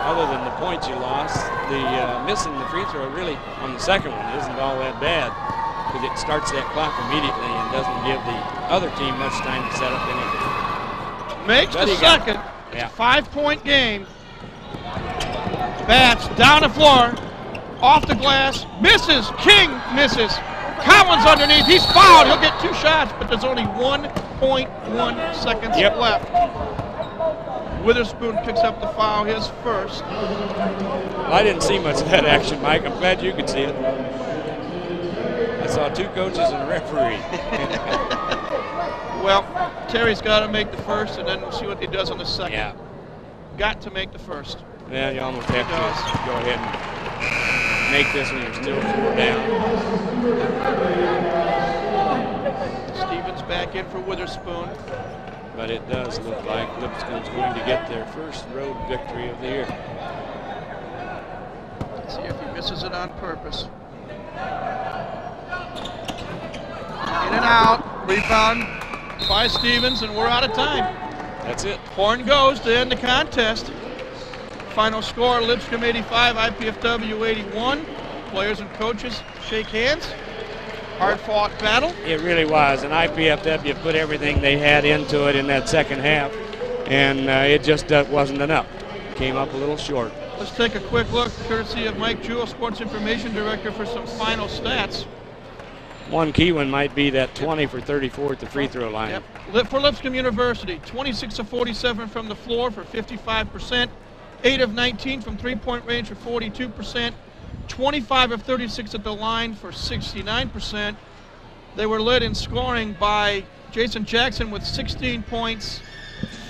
Other than the points you lost, the missing the free throw really on the second one isn't all that bad, because it starts that clock immediately and doesn't give the other team much time to set up anything. Makes But the he got second. it. It's Yeah. a 5-point game. Bats down the floor, off the glass, misses. King misses. Collins underneath. He's fouled. He'll get 2 shots, but there's only 1.1 seconds left. Witherspoon picks up the foul, his first. Well, I didn't see much of that action, Mike. I'm glad you could see it. I saw 2 coaches and a referee. Well, Terry's got to make the first, and then we'll see what he does on the second. Yeah. Got to make the first. Yeah, you almost have to go ahead and make this when you're still 4 down. Stevens back in for Witherspoon. But it does look like Lipscomb's going to get their first road victory of the year. Let's see if he misses it on purpose. In and out, rebound by Stevens, and we're out of time. That's it. Horn goes to end the contest. Final score, Lipscomb 85, IPFW 81. Players and coaches shake hands. Hard-fought battle. It really was, and IPFW put everything they had into it in that second half, and it just wasn't enough. Came up a little short. Let's take a quick look, courtesy of Mike Jewell, Sports Information Director, for some final stats. One key one might be that 20 for 34 at the free throw line. Yep. For Lipscomb University, 26 of 47 from the floor for 55%, 8 of 19 from three-point range for 42%, 25 of 36 at the line for 69%. They were led in scoring by Jason Jackson with 16 points,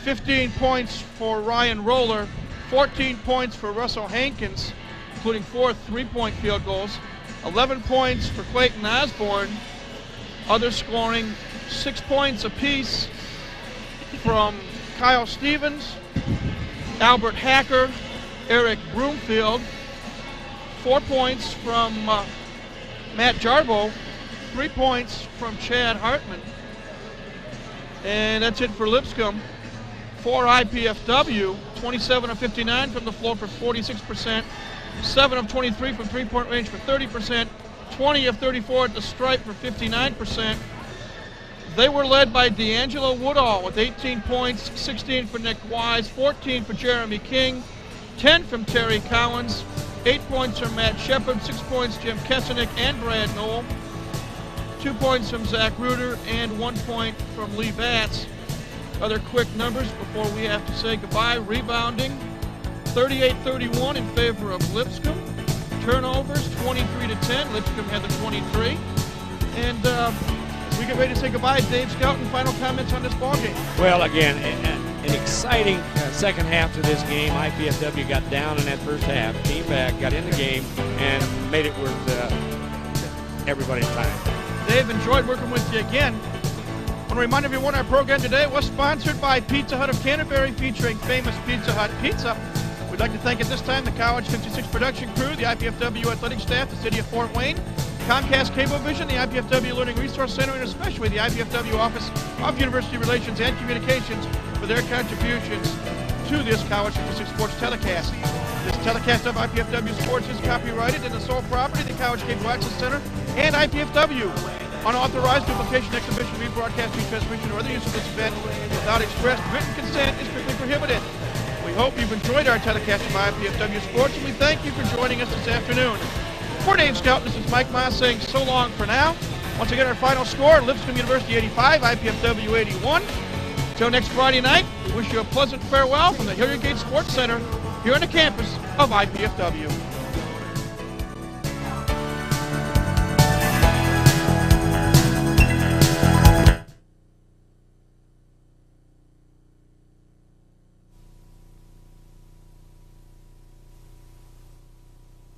15 points for Ryan Roller, 14 points for Russell Hankins, including 4 three-point field goals, 11 points for Clayton Osborne. Others scoring 6 points apiece from Kyle Stevens, Albert Hacker, Eric Broomfield, 4 points from Matt Jarbo, 3 points from Chad Hartman. And that's it for Lipscomb. For IPFW, 27 of 59 from the floor for 46%, 7 of 23 from three-point range for 30%, 20 of 34 at the stripe for 59%. They were led by D'Angelo Woodall with 18 points, 16 for Nick Wise, 14 for Jeremy King, 10 from Terry Collins, 8 points from Matt Shepard, 6 points Jim Kesenick and Brad Noel, 2 points from Zach Reuter, and 1 point from Lee Batts. Other quick numbers before we have to say goodbye. Rebounding, 38-31 in favor of Lipscomb. Turnovers, 23-10. Lipscomb had the 23. And we get ready to say goodbye, Dave Skelton, final comments on this ball game. Well, again, an exciting second half to this game. IPFW got down in that first half, came back, got in the game, and made it worth everybody's time. Dave, enjoyed working with you again. I want to remind everyone our program today was sponsored by Pizza Hut of Canterbury, featuring famous Pizza Hut pizza. We'd like to thank at this time the College 56 production crew, the IPFW athletic staff, the City of Fort Wayne, Comcast Cablevision, the IPFW Learning Resource Center, and especially the IPFW Office of University Relations and Communications for their contributions to this College 56 Sports telecast. This telecast of IPFW Sports is copyrighted and the sole property of the College Cable Access Center and IPFW. Unauthorized duplication, exhibition, rebroadcast, retransmission, or other use of this event without express written consent is strictly prohibited. We hope you've enjoyed our telecast of IPFW Sports, and we thank you for joining us this afternoon. For Dave Skelton, this is Mike Moss saying so long for now. Once again, our final score, Lipscomb University 85, IPFW 81. Until next Friday night, we wish you a pleasant farewell from the Hilliard Gate Sports Center here on the campus of IPFW.